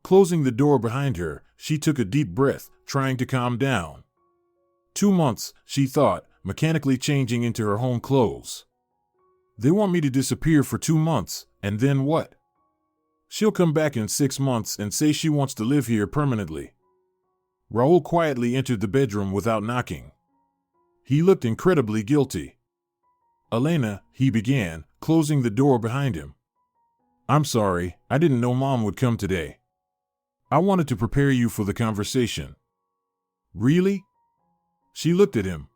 Closing the door behind her, she took a deep breath, trying to calm down. 2 months, she thought, mechanically changing into her home clothes. They want me to disappear for 2 months, and then what? She'll come back in 6 months and say she wants to live here permanently. Raul quietly entered the bedroom without knocking. He looked incredibly guilty. "Elena," he began, closing the door behind him. "I'm sorry, I didn't know Mom would come today. I wanted to prepare you for the conversation." "Really?" She looked at him.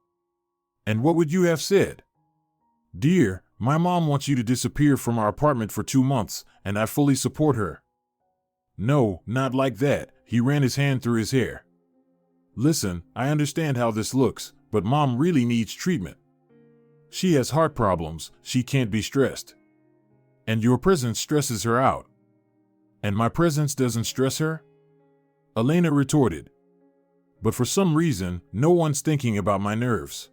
"And what would you have said?" "Dear, my mom wants you to disappear from our apartment for 2 months, and I fully support her." "No, not like that," he ran his hand through his hair. "Listen, I understand how this looks, but Mom really needs treatment. She has heart problems, she can't be stressed. And your presence stresses her out." "And my presence doesn't stress her?" Elena retorted. "But for some reason, no one's thinking about my nerves."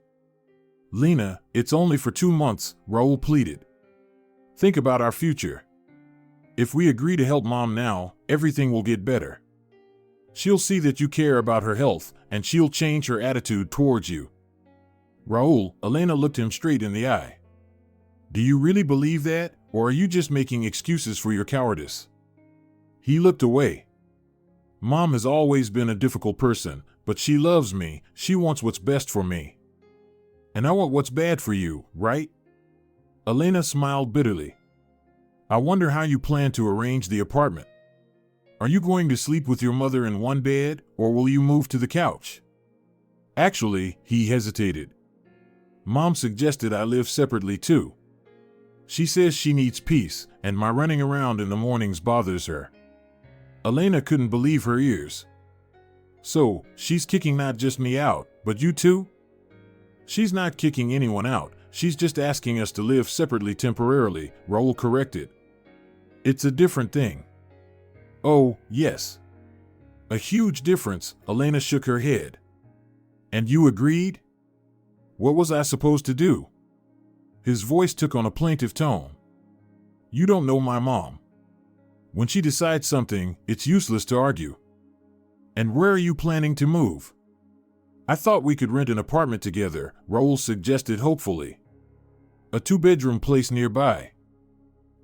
"Lena, it's only for 2 months, Raul pleaded. "Think about our future. If we agree to help Mom now, everything will get better. She'll see that you care about her health, and she'll change her attitude towards you." "Raul," Elena looked him straight in the eye. "Do you really believe that, or are you just making excuses for your cowardice?" He looked away. "Mom has always been a difficult person, but she loves me, she wants what's best for me. And I want what's bad for you, right?" Elena smiled bitterly. "I wonder how you plan to arrange the apartment. Are you going to sleep with your mother in one bed, or will you move to the couch?" "Actually," he hesitated. "Mom suggested I live separately too. She says she needs peace, and my running around in the mornings bothers her." Elena couldn't believe her ears. "So, she's kicking not just me out, but you too?" "She's not kicking anyone out, she's just asking us to live separately temporarily," Raul corrected. "It's a different thing." "Oh, yes. A huge difference," Elena shook her head. "And you agreed? What was I supposed to do?" His voice took on a plaintive tone. "You don't know my mom. When she decides something, it's useless to argue. And where are you planning to move?" "I thought we could rent an apartment together," Raul suggested hopefully. "A 2-bedroom place nearby.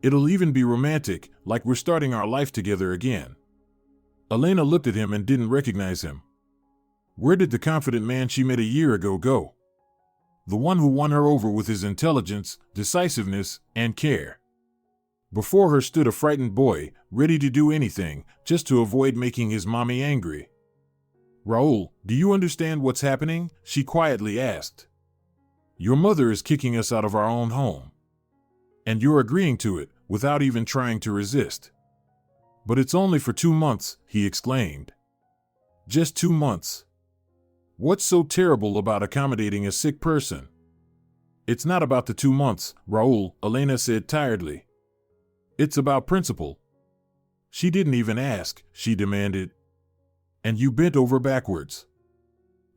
It'll even be romantic, like we're starting our life together again." Elena looked at him and didn't recognize him. Where did the confident man she met a year ago go? The one who won her over with his intelligence, decisiveness, and care. Before her stood a frightened boy, ready to do anything, just to avoid making his mommy angry. "Raul, do you understand what's happening?" she quietly asked. "Your mother is kicking us out of our own home. And you're agreeing to it, without even trying to resist." "But it's only for 2 months, he exclaimed. "Just 2 months. What's so terrible about accommodating a sick person?" "It's not about the 2 months, Raul," Elena said tiredly. "It's about principle." She didn't even ask, she demanded. "And you bent over backwards."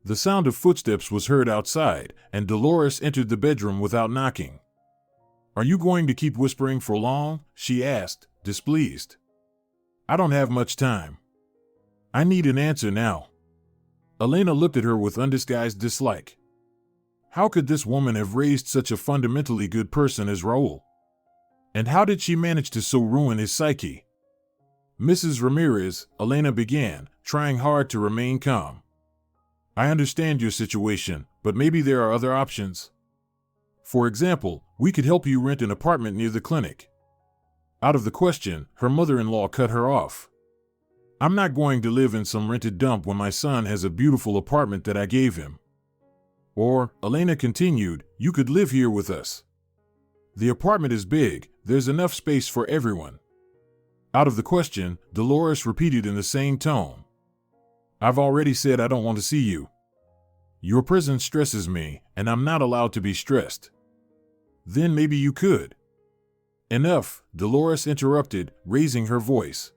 The sound of footsteps was heard outside, and Dolores entered the bedroom without knocking. "Are you going to keep whispering for long?" she asked, displeased. "I don't have much time. I need an answer now." Elena looked at her with undisguised dislike. How could this woman have raised such a fundamentally good person as Raul? And how did she manage to so ruin his psyche? "Mrs. Ramirez," Elena began, trying hard to remain calm. "I understand your situation, but maybe there are other options. For example, we could help you rent an apartment near the clinic." Out of the question, her mother-in-law cut her off. "I'm not going to live in some rented dump when my son has a beautiful apartment that I gave him." Or, Elena continued, "You could live here with us. The apartment is big, there's enough space for everyone." Out of the question, Dolores repeated in the same tone. "I've already said I don't want to see you. Your presence stresses me, and I'm not allowed to be stressed." Then maybe you could. Enough, Dolores interrupted, raising her voice.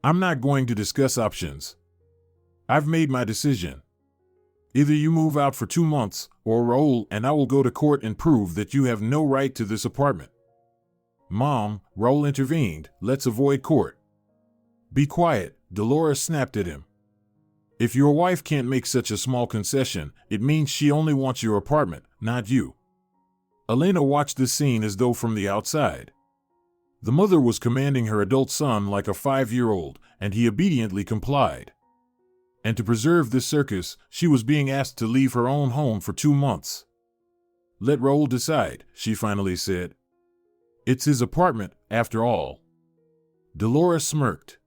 I'm not going to discuss options. I've made my decision. Either you move out for 2 months, or Raul and I will go to court and prove that you have no right to this apartment. Mom, Raul intervened, let's avoid court. Be quiet, Dolores snapped at him. If your wife can't make such a small concession, it means she only wants your apartment, not you. Elena watched this scene as though from the outside. The mother was commanding her adult son like a 5-year-old, and he obediently complied. And to preserve this circus, she was being asked to leave her own home for 2 months. Let Raul decide, she finally said. It's his apartment, after all. Dolores smirked.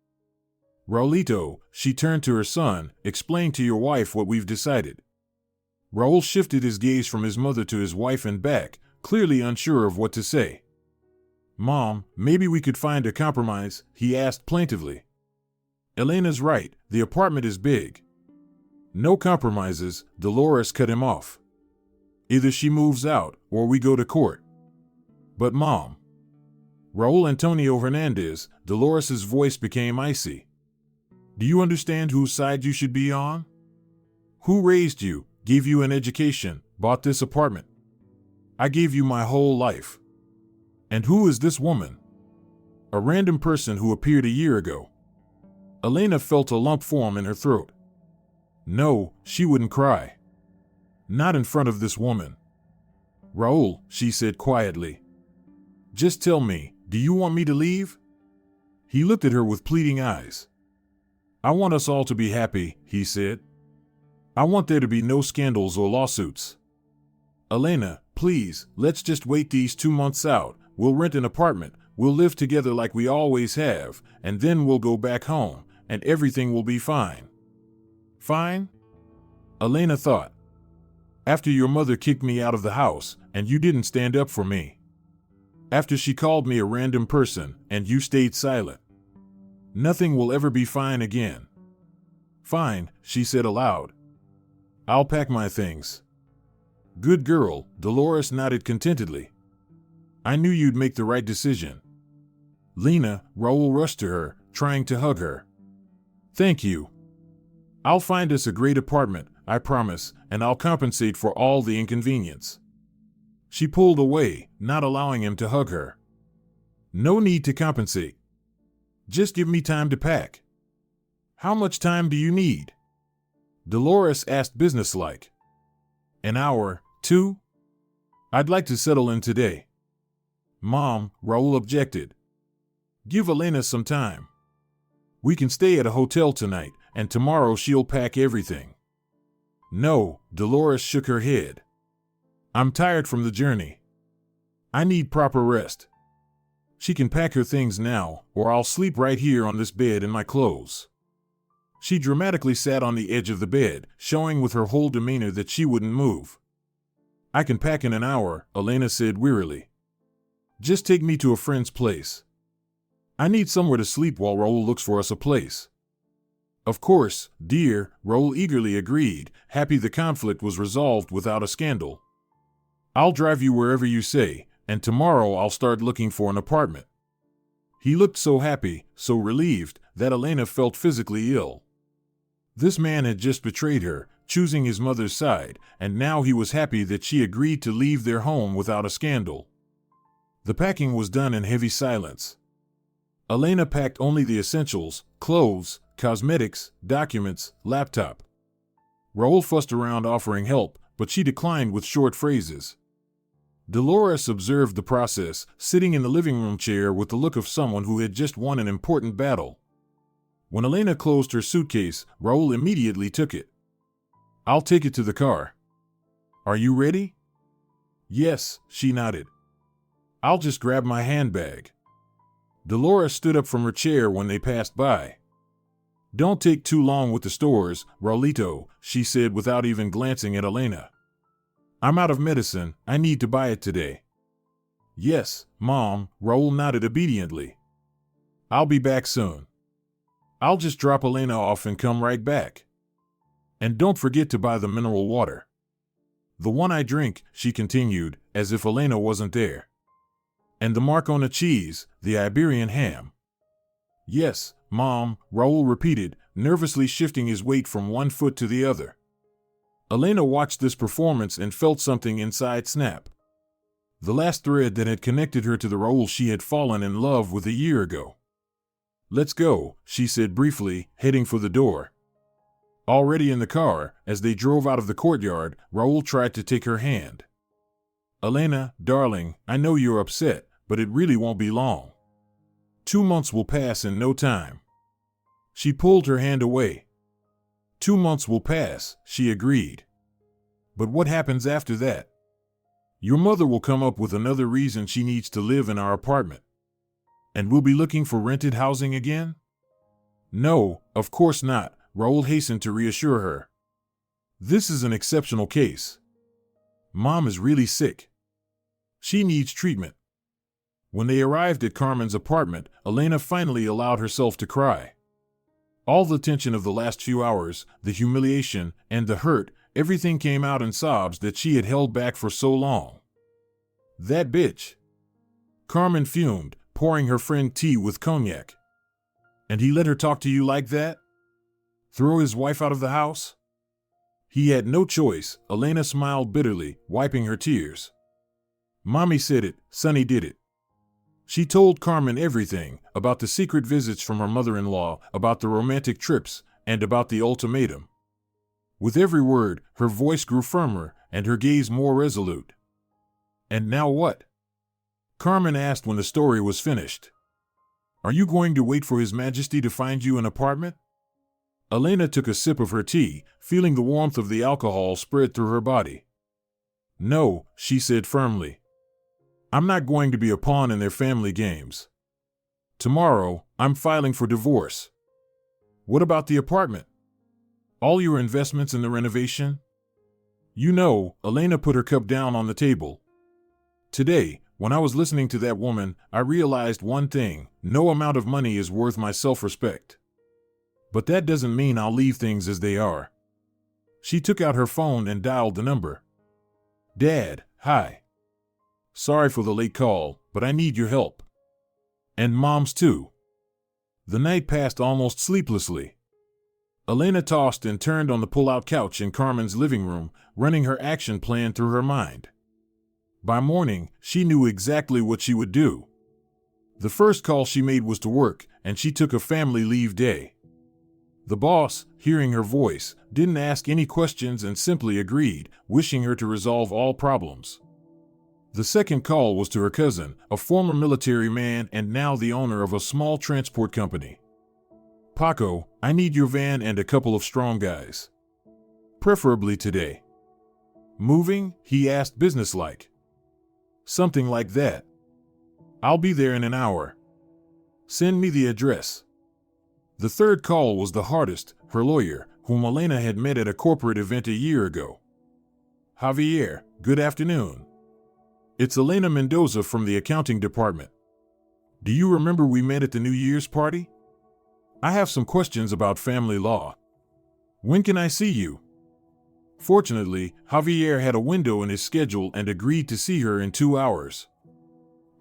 Raulito, she turned to her son, explain to your wife what we've decided. Raul shifted his gaze from his mother to his wife and back, clearly unsure of what to say. Mom, maybe we could find a compromise, he asked plaintively. Elena's right, the apartment is big. No compromises, Dolores cut him off. Either she moves out, or we go to court. But Mom. Raul Antonio Hernandez, Dolores's voice became icy. Do you understand whose side you should be on? Who raised you, gave you an education, bought this apartment? I gave you my whole life. And who is this woman? A random person who appeared a year ago. Elena felt a lump form in her throat. No, she wouldn't cry. Not in front of this woman. Raul, she said quietly. Just tell me, do you want me to leave? He looked at her with pleading eyes. I want us all to be happy, he said. I want there to be no scandals or lawsuits. Elena, please, let's just wait these 2 months out. We'll rent an apartment, we'll live together like we always have, and then we'll go back home, and everything will be fine. Fine? Elena thought. After your mother kicked me out of the house, and you didn't stand up for me. After she called me a random person, and you stayed silent. Nothing will ever be fine again. Fine, she said aloud. I'll pack my things. Good girl, Dolores nodded contentedly. I knew you'd make the right decision. Lena, Raul rushed to her, trying to hug her. Thank you. I'll find us a great apartment, I promise, and I'll compensate for all the inconvenience. She pulled away, not allowing him to hug her. No need to compensate. Just give me time to pack. How much time do you need? Dolores asked businesslike. An hour, 2? I'd like to settle in today. Mom, Raul objected. Give Elena some time. We can stay at a hotel tonight, and tomorrow she'll pack everything. No, Dolores shook her head. I'm tired from the journey. I need proper rest. She can pack her things now, or I'll sleep right here on this bed in my clothes. She dramatically sat on the edge of the bed, showing with her whole demeanor that she wouldn't move. I can pack in an hour, Elena said wearily. Just take me to a friend's place. I need somewhere to sleep while Raul looks for us a place. Of course, dear, Raul eagerly agreed, happy the conflict was resolved without a scandal. I'll drive you wherever you say, and tomorrow I'll start looking for an apartment. He looked so happy, so relieved, that Elena felt physically ill. This man had just betrayed her, choosing his mother's side, and now he was happy that she agreed to leave their home without a scandal. The packing was done in heavy silence. Elena packed only the essentials, clothes, cosmetics, documents, laptop. Raul fussed around offering help, but she declined with short phrases. Dolores observed the process, sitting in the living room chair with the look of someone who had just won an important battle. When Elena closed her suitcase, Raul immediately took it. I'll take it to the car. Are you ready? Yes, she nodded. I'll just grab my handbag. Dolores stood up from her chair when they passed by. Don't take too long with the stores, Raulito, she said without even glancing at Elena. I'm out of medicine, I need to buy it today. Yes, Mom, Raul nodded obediently. I'll be back soon. I'll just drop Elena off and come right back. And don't forget to buy the mineral water. The one I drink, she continued, as if Elena wasn't there. And the mark on the cheese, the Iberian ham. Yes, Mom, Raoul repeated, nervously shifting his weight from one foot to the other. Elena watched this performance and felt something inside snap. The last thread that had connected her to the Raoul she had fallen in love with a year ago. Let's go, she said briefly, heading for the door. Already in the car, as they drove out of the courtyard, Raoul tried to take her hand. Elena, darling, I know you're upset, but it really won't be long. 2 months will pass in no time. She pulled her hand away. 2 months will pass, she agreed. But what happens after that? Your mother will come up with another reason she needs to live in our apartment. And we'll be looking for rented housing again? No, of course not, Raoul hastened to reassure her. This is an exceptional case. Mom is really sick. She needs treatment. When they arrived at Carmen's apartment, Elena finally allowed herself to cry. All the tension of the last few hours, the humiliation, and the hurt, everything came out in sobs that she had held back for so long. That bitch. Carmen fumed, pouring her friend tea with cognac. And he let her talk to you like that? Throw his wife out of the house? He had no choice, Elena smiled bitterly, wiping her tears. Mommy said it, Sonny did it. She told Carmen everything, about the secret visits from her mother-in-law, about the romantic trips, and about the ultimatum. With every word, her voice grew firmer, and her gaze more resolute. And now what? Carmen asked when the story was finished. Are you going to wait for His Majesty to find you an apartment? Elena took a sip of her tea, feeling the warmth of the alcohol spread through her body. No, she said firmly. I'm not going to be a pawn in their family games. Tomorrow, I'm filing for divorce. What about the apartment? All your investments in the renovation? You know, Elena put her cup down on the table. Today, when I was listening to that woman, I realized one thing: no amount of money is worth my self-respect. But that doesn't mean I'll leave things as they are. She took out her phone and dialed the number. Dad, hi. Sorry for the late call, but I need your help. And Mom's too. The night passed almost sleeplessly. Elena tossed and turned on the pull-out couch in Carmen's living room, running her action plan through her mind. By morning, she knew exactly what she would do. The first call she made was to work, and she took a family leave day. The boss, hearing her voice, didn't ask any questions and simply agreed, wishing her to resolve all problems. The second call was to her cousin, a former military man and now the owner of a small transport company. Paco, I need your van and a couple of strong guys. Preferably today. Moving? He asked businesslike. Something like that. I'll be there in an hour. Send me the address. The third call was the hardest, her lawyer, whom Elena had met at a corporate event a year ago. Javier, good afternoon. It's Elena Mendoza from the accounting department. Do you remember we met at the New Year's party? I have some questions about family law. When can I see you? Fortunately, Javier had a window in his schedule and agreed to see her in 2 hours.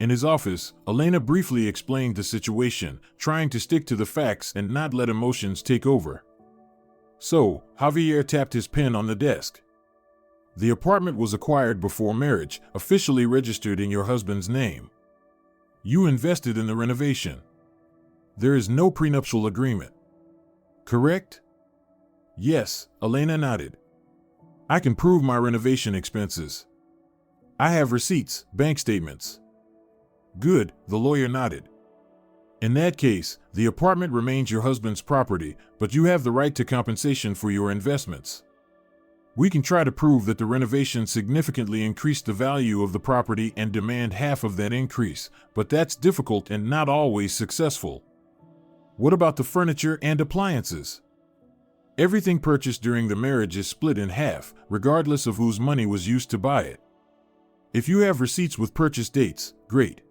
In his office, Elena briefly explained the situation, trying to stick to the facts and not let emotions take over. So, Javier tapped his pen on the desk. The apartment was acquired before marriage, officially registered in your husband's name. You invested in the renovation. There is no prenuptial agreement. Correct? Yes, Elena nodded. I can prove my renovation expenses. I have receipts, bank statements. Good, the lawyer nodded. In that case, the apartment remains your husband's property, but you have the right to compensation for your investments. We can try to prove that the renovation significantly increased the value of the property and demand half of that increase, but that's difficult and not always successful. What about the furniture and appliances? Everything purchased during the marriage is split in half, regardless of whose money was used to buy it. If you have receipts with purchase dates, great.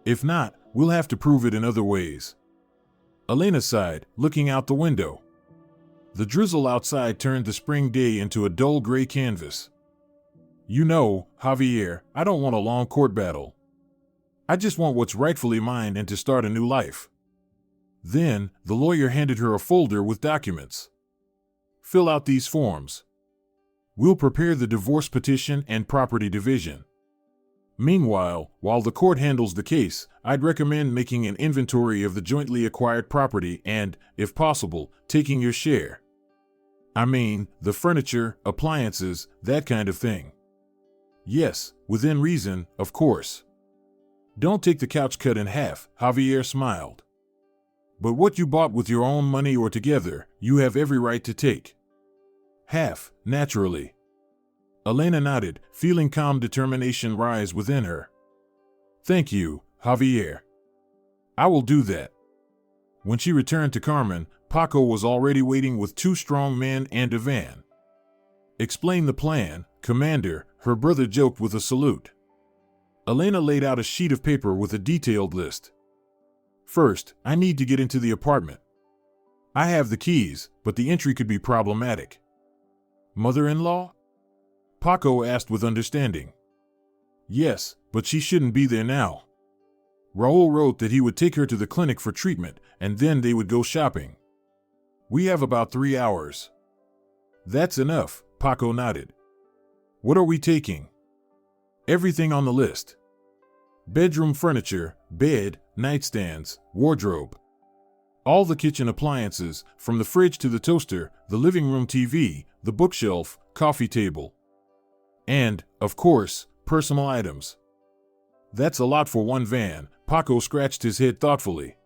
If not, we'll have to prove it in other ways. Elena sighed, looking out the window. The drizzle outside turned the spring day into a dull gray canvas. You know, Javier, I don't want a long court battle. I just want what's rightfully mine and to start a new life. Then, the lawyer handed her a folder with documents. Fill out these forms. We'll prepare the divorce petition and property division. Meanwhile, while the court handles the case, I'd recommend making an inventory of the jointly acquired property and, if possible, taking your share. I mean, the furniture, appliances, that kind of thing. Yes, within reason, of course. Don't take the couch cut in half, Javier smiled. But what you bought with your own money or together, you have every right to take. Half, naturally. Elena nodded, feeling calm determination rise within her. Thank you, Javier. I will do that. When she returned to Carmen, Paco was already waiting with 2 strong men and a van. Explain the plan, Commander, her brother joked with a salute. Elena laid out a sheet of paper with a detailed list. First, I need to get into the apartment. I have the keys, but the entry could be problematic. Mother-in-law? Paco asked with understanding. Yes, but she shouldn't be there now. Raul wrote that he would take her to the clinic for treatment, and then they would go shopping. We have about 3 hours. That's enough, Paco nodded. What are we taking? Everything on the list. Bedroom furniture, bed, nightstands, wardrobe. All the kitchen appliances, from the fridge to the toaster, the living room TV, the bookshelf, coffee table. And, of course, personal items. That's a lot for one van, Paco scratched his head thoughtfully.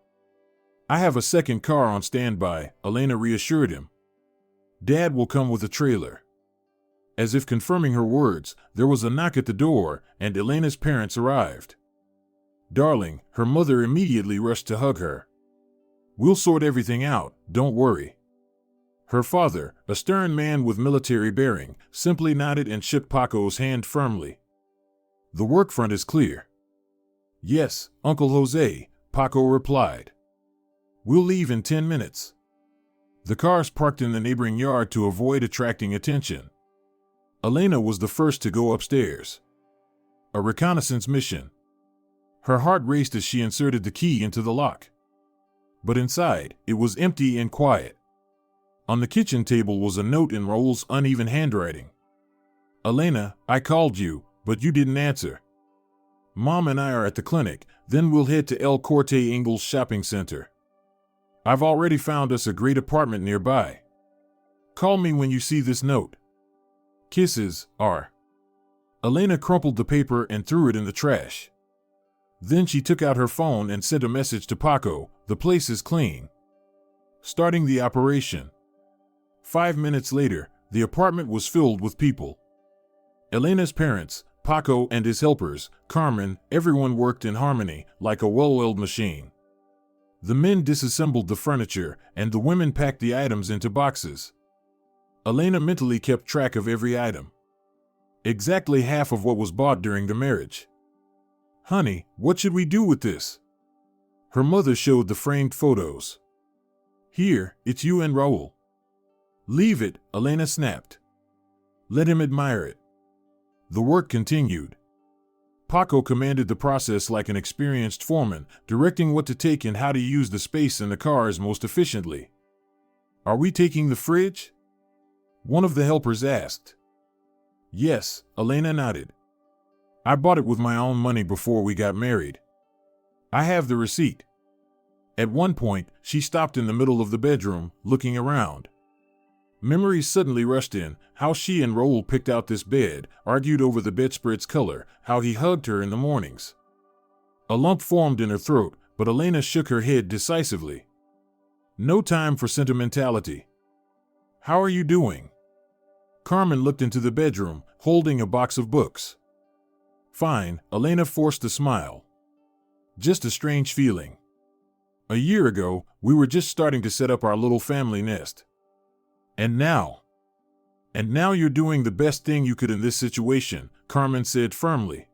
I have a second car on standby, Elena reassured him. Dad will come with a trailer. As if confirming her words, there was a knock at the door, and Elena's parents arrived. Darling, her mother immediately rushed to hug her. We'll sort everything out, don't worry. Her father, a stern man with military bearing, simply nodded and shook Paco's hand firmly. The work front is clear. Yes, Uncle Jose, Paco replied. We'll leave in 10 minutes. The cars parked in the neighboring yard to avoid attracting attention. Elena was the first to go upstairs. A reconnaissance mission. Her heart raced as she inserted the key into the lock. But inside, it was empty and quiet. On the kitchen table was a note in Raul's uneven handwriting. Elena, I called you, but you didn't answer. Mom and I are at the clinic, then we'll head to El Corte Ingalls Shopping Center. I've already found us a great apartment nearby. Call me when you see this note. Kisses, R. Elena crumpled the paper and threw it in the trash. Then she took out her phone and sent a message to Paco, the place is clean. Starting the operation. 5 minutes later, the apartment was filled with people. Elena's parents, Paco and his helpers, Carmen, everyone worked in harmony, like a well-oiled machine. The men disassembled the furniture, and the women packed the items into boxes. Elena mentally kept track of every item. Exactly half of what was bought during the marriage. Honey, what should we do with this? Her mother showed the framed photos. Here, it's you and Raul. Leave it, Elena snapped. Let him admire it. The work continued. Paco commanded the process like an experienced foreman, directing what to take and how to use the space in the cars most efficiently. Are we taking the fridge? One of the helpers asked. Yes, Elena nodded. I bought it with my own money before we got married. I have the receipt. At one point, she stopped in the middle of the bedroom, looking around. Memories suddenly rushed in, how she and Raul picked out this bed, argued over the bedspread's color, how he hugged her in the mornings. A lump formed in her throat, but Elena shook her head decisively. No time for sentimentality. How are you doing? Carmen looked into the bedroom, holding a box of books. Fine, Elena forced a smile. Just a strange feeling. A year ago, we were just starting to set up our little family nest. And now you're doing the best thing you could in this situation, Carmen said firmly.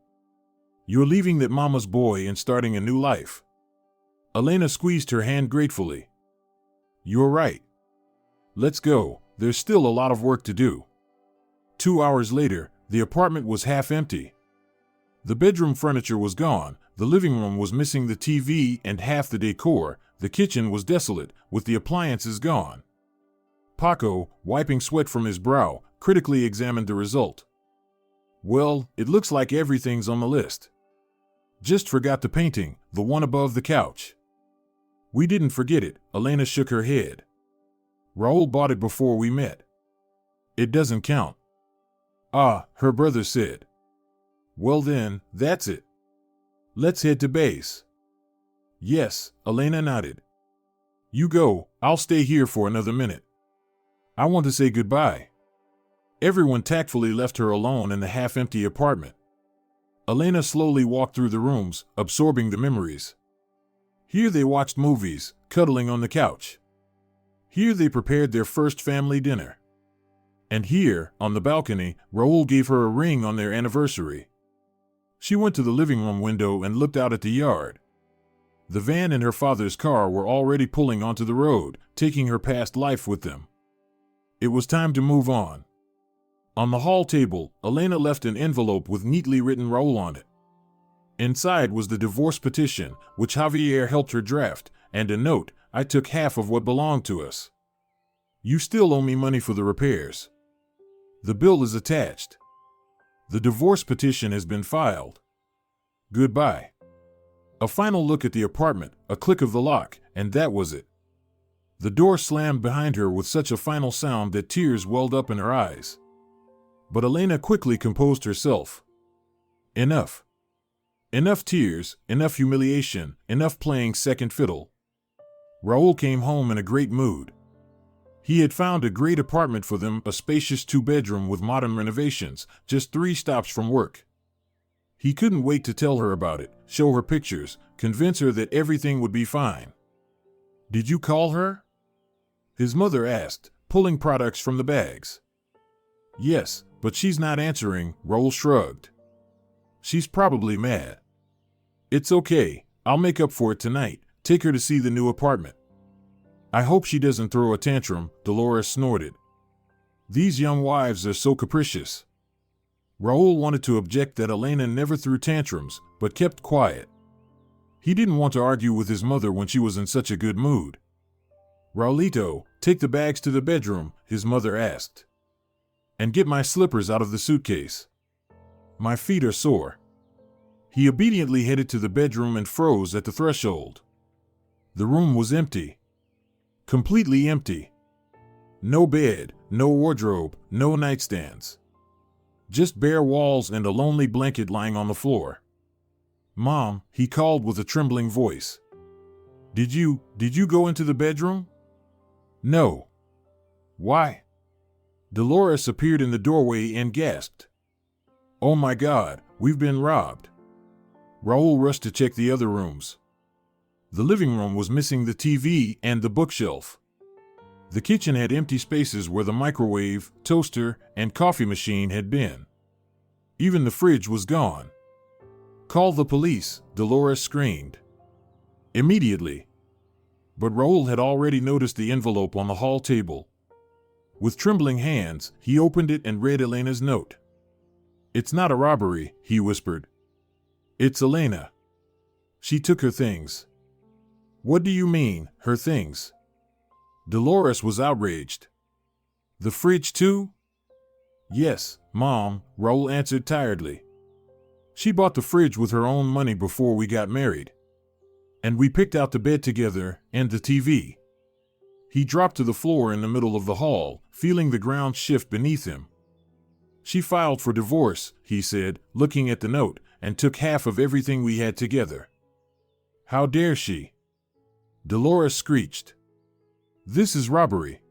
You're leaving that mama's boy and starting a new life. Elena squeezed her hand gratefully. You're right. Let's go, there's still a lot of work to do. 2 hours later, the apartment was half empty. The bedroom furniture was gone, the living room was missing the TV and half the decor, the kitchen was desolate, with the appliances gone. Paco, wiping sweat from his brow, critically examined the result. Well, it looks like everything's on the list. Just forgot the painting, the one above the couch. We didn't forget it, Elena shook her head. Raul bought it before we met. It doesn't count. Ah, her brother said. Well then, that's it. Let's head to base. Yes, Elena nodded. You go, I'll stay here for another minute. I want to say goodbye. Everyone tactfully left her alone in the half-empty apartment. Elena slowly walked through the rooms, absorbing the memories. Here they watched movies, cuddling on the couch. Here they prepared their first family dinner. And here, on the balcony, Raul gave her a ring on their anniversary. She went to the living room window and looked out at the yard. The van and her father's car were already pulling onto the road, taking her past life with them. It was time to move on. On the hall table, Elena left an envelope with neatly written Raul on it. Inside was the divorce petition, which Javier helped her draft, and a note, I took half of what belonged to us. You still owe me money for the repairs. The bill is attached. The divorce petition has been filed. Goodbye. A final look at the apartment, a click of the lock, and that was it. The door slammed behind her with such a final sound that tears welled up in her eyes. But Elena quickly composed herself. Enough. Enough tears, enough humiliation, enough playing second fiddle. Raul came home in a great mood. He had found a great apartment for them, a spacious 2-bedroom with modern renovations, just 3 stops from work. He couldn't wait to tell her about it, show her pictures, convince her that everything would be fine. Did you call her? His mother asked, pulling products from the bags. Yes, but she's not answering, Raul shrugged. She's probably mad. It's okay, I'll make up for it tonight, take her to see the new apartment. I hope she doesn't throw a tantrum, Dolores snorted. These young wives are so capricious. Raul wanted to object that Elena never threw tantrums, but kept quiet. He didn't want to argue with his mother when she was in such a good mood. Raulito, take the bags to the bedroom, his mother asked. And get my slippers out of the suitcase. My feet are sore. He obediently headed to the bedroom and froze at the threshold. The room was empty. Completely empty. No bed, no wardrobe, no nightstands. Just bare walls and a lonely blanket lying on the floor. Mom, he called with a trembling voice. Did you go into the bedroom? No. Why? Dolores appeared in the doorway and gasped. Oh my God, we've been robbed. Raul rushed to check the other rooms. The living room was missing the TV and the bookshelf. The kitchen had empty spaces where the microwave, toaster, and coffee machine had been. Even the fridge was gone. Call the police, Dolores screamed. Immediately. But Raul had already noticed the envelope on the hall table. With trembling hands, he opened it and read Elena's note. It's not a robbery, he whispered. It's Elena. She took her things. What do you mean, her things? Dolores was outraged. The fridge too? Yes, Mom, Raul answered tiredly. She bought the fridge with her own money before we got married. And we picked out the bed together, and the TV. He dropped to the floor in the middle of the hall, feeling the ground shift beneath him. She filed for divorce, he said, looking at the note, and took half of everything we had together. How dare she? Dolores screeched. This is robbery.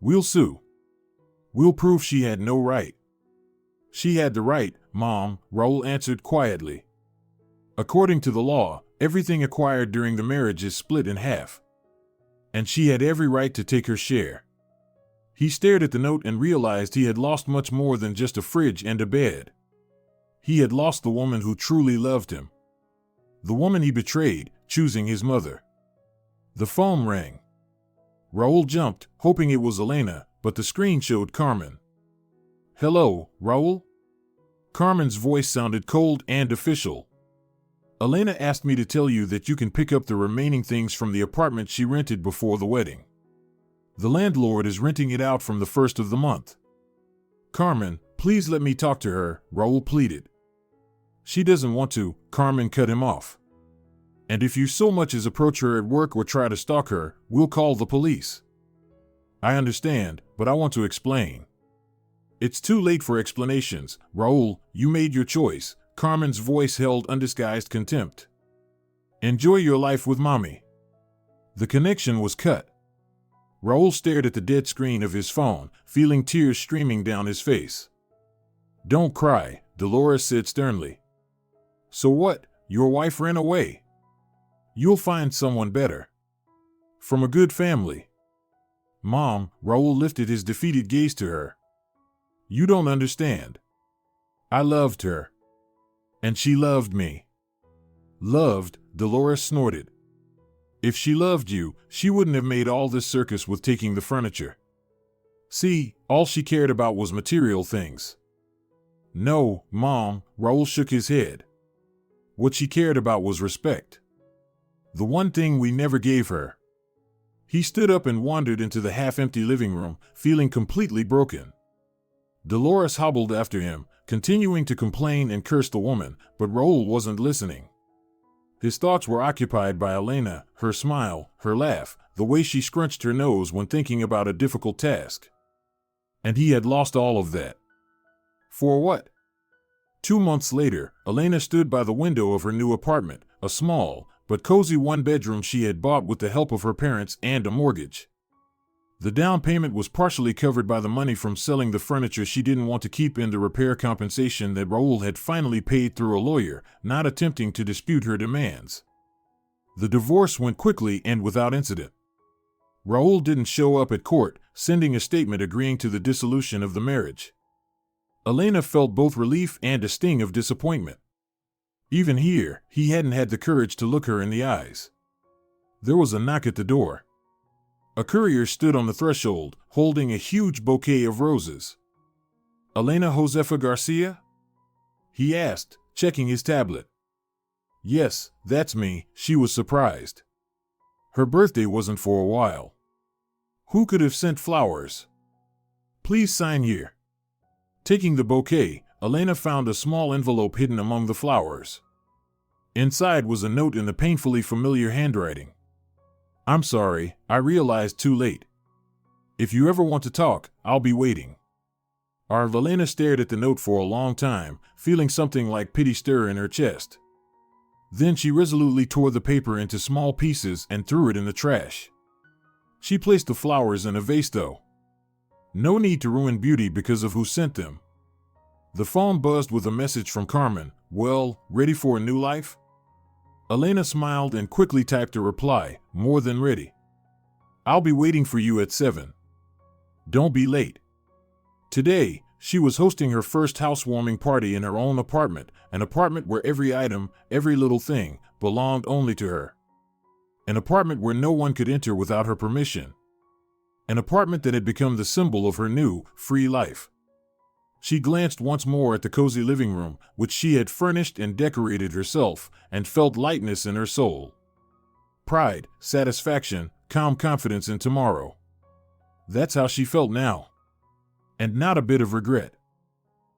We'll sue. We'll prove she had no right. She had the right, Mom, Raul answered quietly. According to the law, everything acquired during the marriage is split in half. And she had every right to take her share. He stared at the note and realized he had lost much more than just a fridge and a bed. He had lost the woman who truly loved him. The woman he betrayed, choosing his mother. The phone rang. Raul jumped, hoping it was Elena, but the screen showed Carmen. Hello, Raul? Carmen's voice sounded cold and official. Elena asked me to tell you that you can pick up the remaining things from the apartment she rented before the wedding. The landlord is renting it out from the first of the month. Carmen, please let me talk to her, Raul pleaded. She doesn't want to, Carmen cut him off. And if you so much as approach her at work or try to stalk her, we'll call the police. I understand, but I want to explain. It's too late for explanations, Raul, you made your choice. Carmen's voice held undisguised contempt. Enjoy your life with mommy. The connection was cut. Raul stared at the dead screen of his phone, feeling tears streaming down his face. Don't cry, Dolores said sternly. So what? Your wife ran away. You'll find someone better. From a good family. Mom, Raul lifted his defeated gaze to her. You don't understand. I loved her. And she loved me. Loved, Dolores snorted. If she loved you, she wouldn't have made all this circus with taking the furniture. See, all she cared about was material things. No, Mom, Raul shook his head. What she cared about was respect. The one thing we never gave her. He stood up and wandered into the half-empty living room, feeling completely broken. Dolores hobbled after him, continuing to complain and curse the woman, but Raul wasn't listening. His thoughts were occupied by Elena, her smile, her laugh, the way she scrunched her nose when thinking about a difficult task. And he had lost all of that. For what? 2 months later, Elena stood by the window of her new apartment, a small but cozy one-bedroom she had bought with the help of her parents and a mortgage. The down payment was partially covered by the money from selling the furniture she didn't want to keep and the repair compensation that Raul had finally paid through a lawyer, not attempting to dispute her demands. The divorce went quickly and without incident. Raul didn't show up at court, sending a statement agreeing to the dissolution of the marriage. Elena felt both relief and a sting of disappointment. Even here, he hadn't had the courage to look her in the eyes. There was a knock at the door. A courier stood on the threshold, holding a huge bouquet of roses. Elena Josefa Garcia? He asked, checking his tablet. Yes, that's me, she was surprised. Her birthday wasn't for a while. Who could have sent flowers? Please sign here. Taking the bouquet, Elena found a small envelope hidden among the flowers. Inside was a note in the painfully familiar handwriting. I'm sorry, I realized too late. If you ever want to talk, I'll be waiting. Elena stared at the note for a long time, feeling something like pity stir in her chest. Then she resolutely tore the paper into small pieces and threw it in the trash. She placed the flowers in a vase though. No need to ruin beauty because of who sent them. The phone buzzed with a message from Carmen. Well, ready for a new life? Elena smiled and quickly typed a reply, more than ready. I'll be waiting for you at 7. Don't be late. Today, she was hosting her first housewarming party in her own apartment, an apartment where every item, every little thing, belonged only to her. An apartment where no one could enter without her permission. An apartment that had become the symbol of her new, free life. She glanced once more at the cozy living room, which she had furnished and decorated herself, and felt lightness in her soul. Pride, satisfaction, calm confidence in tomorrow. That's how she felt now. And not a bit of regret.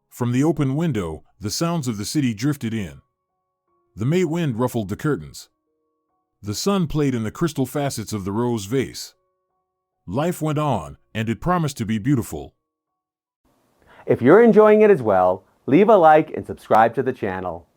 From the open window, the sounds of the city drifted in. The May wind ruffled the curtains. The sun played in the crystal facets of the rose vase. Life went on, and it promised to be beautiful. If you're enjoying it as well, leave a like and subscribe to the channel.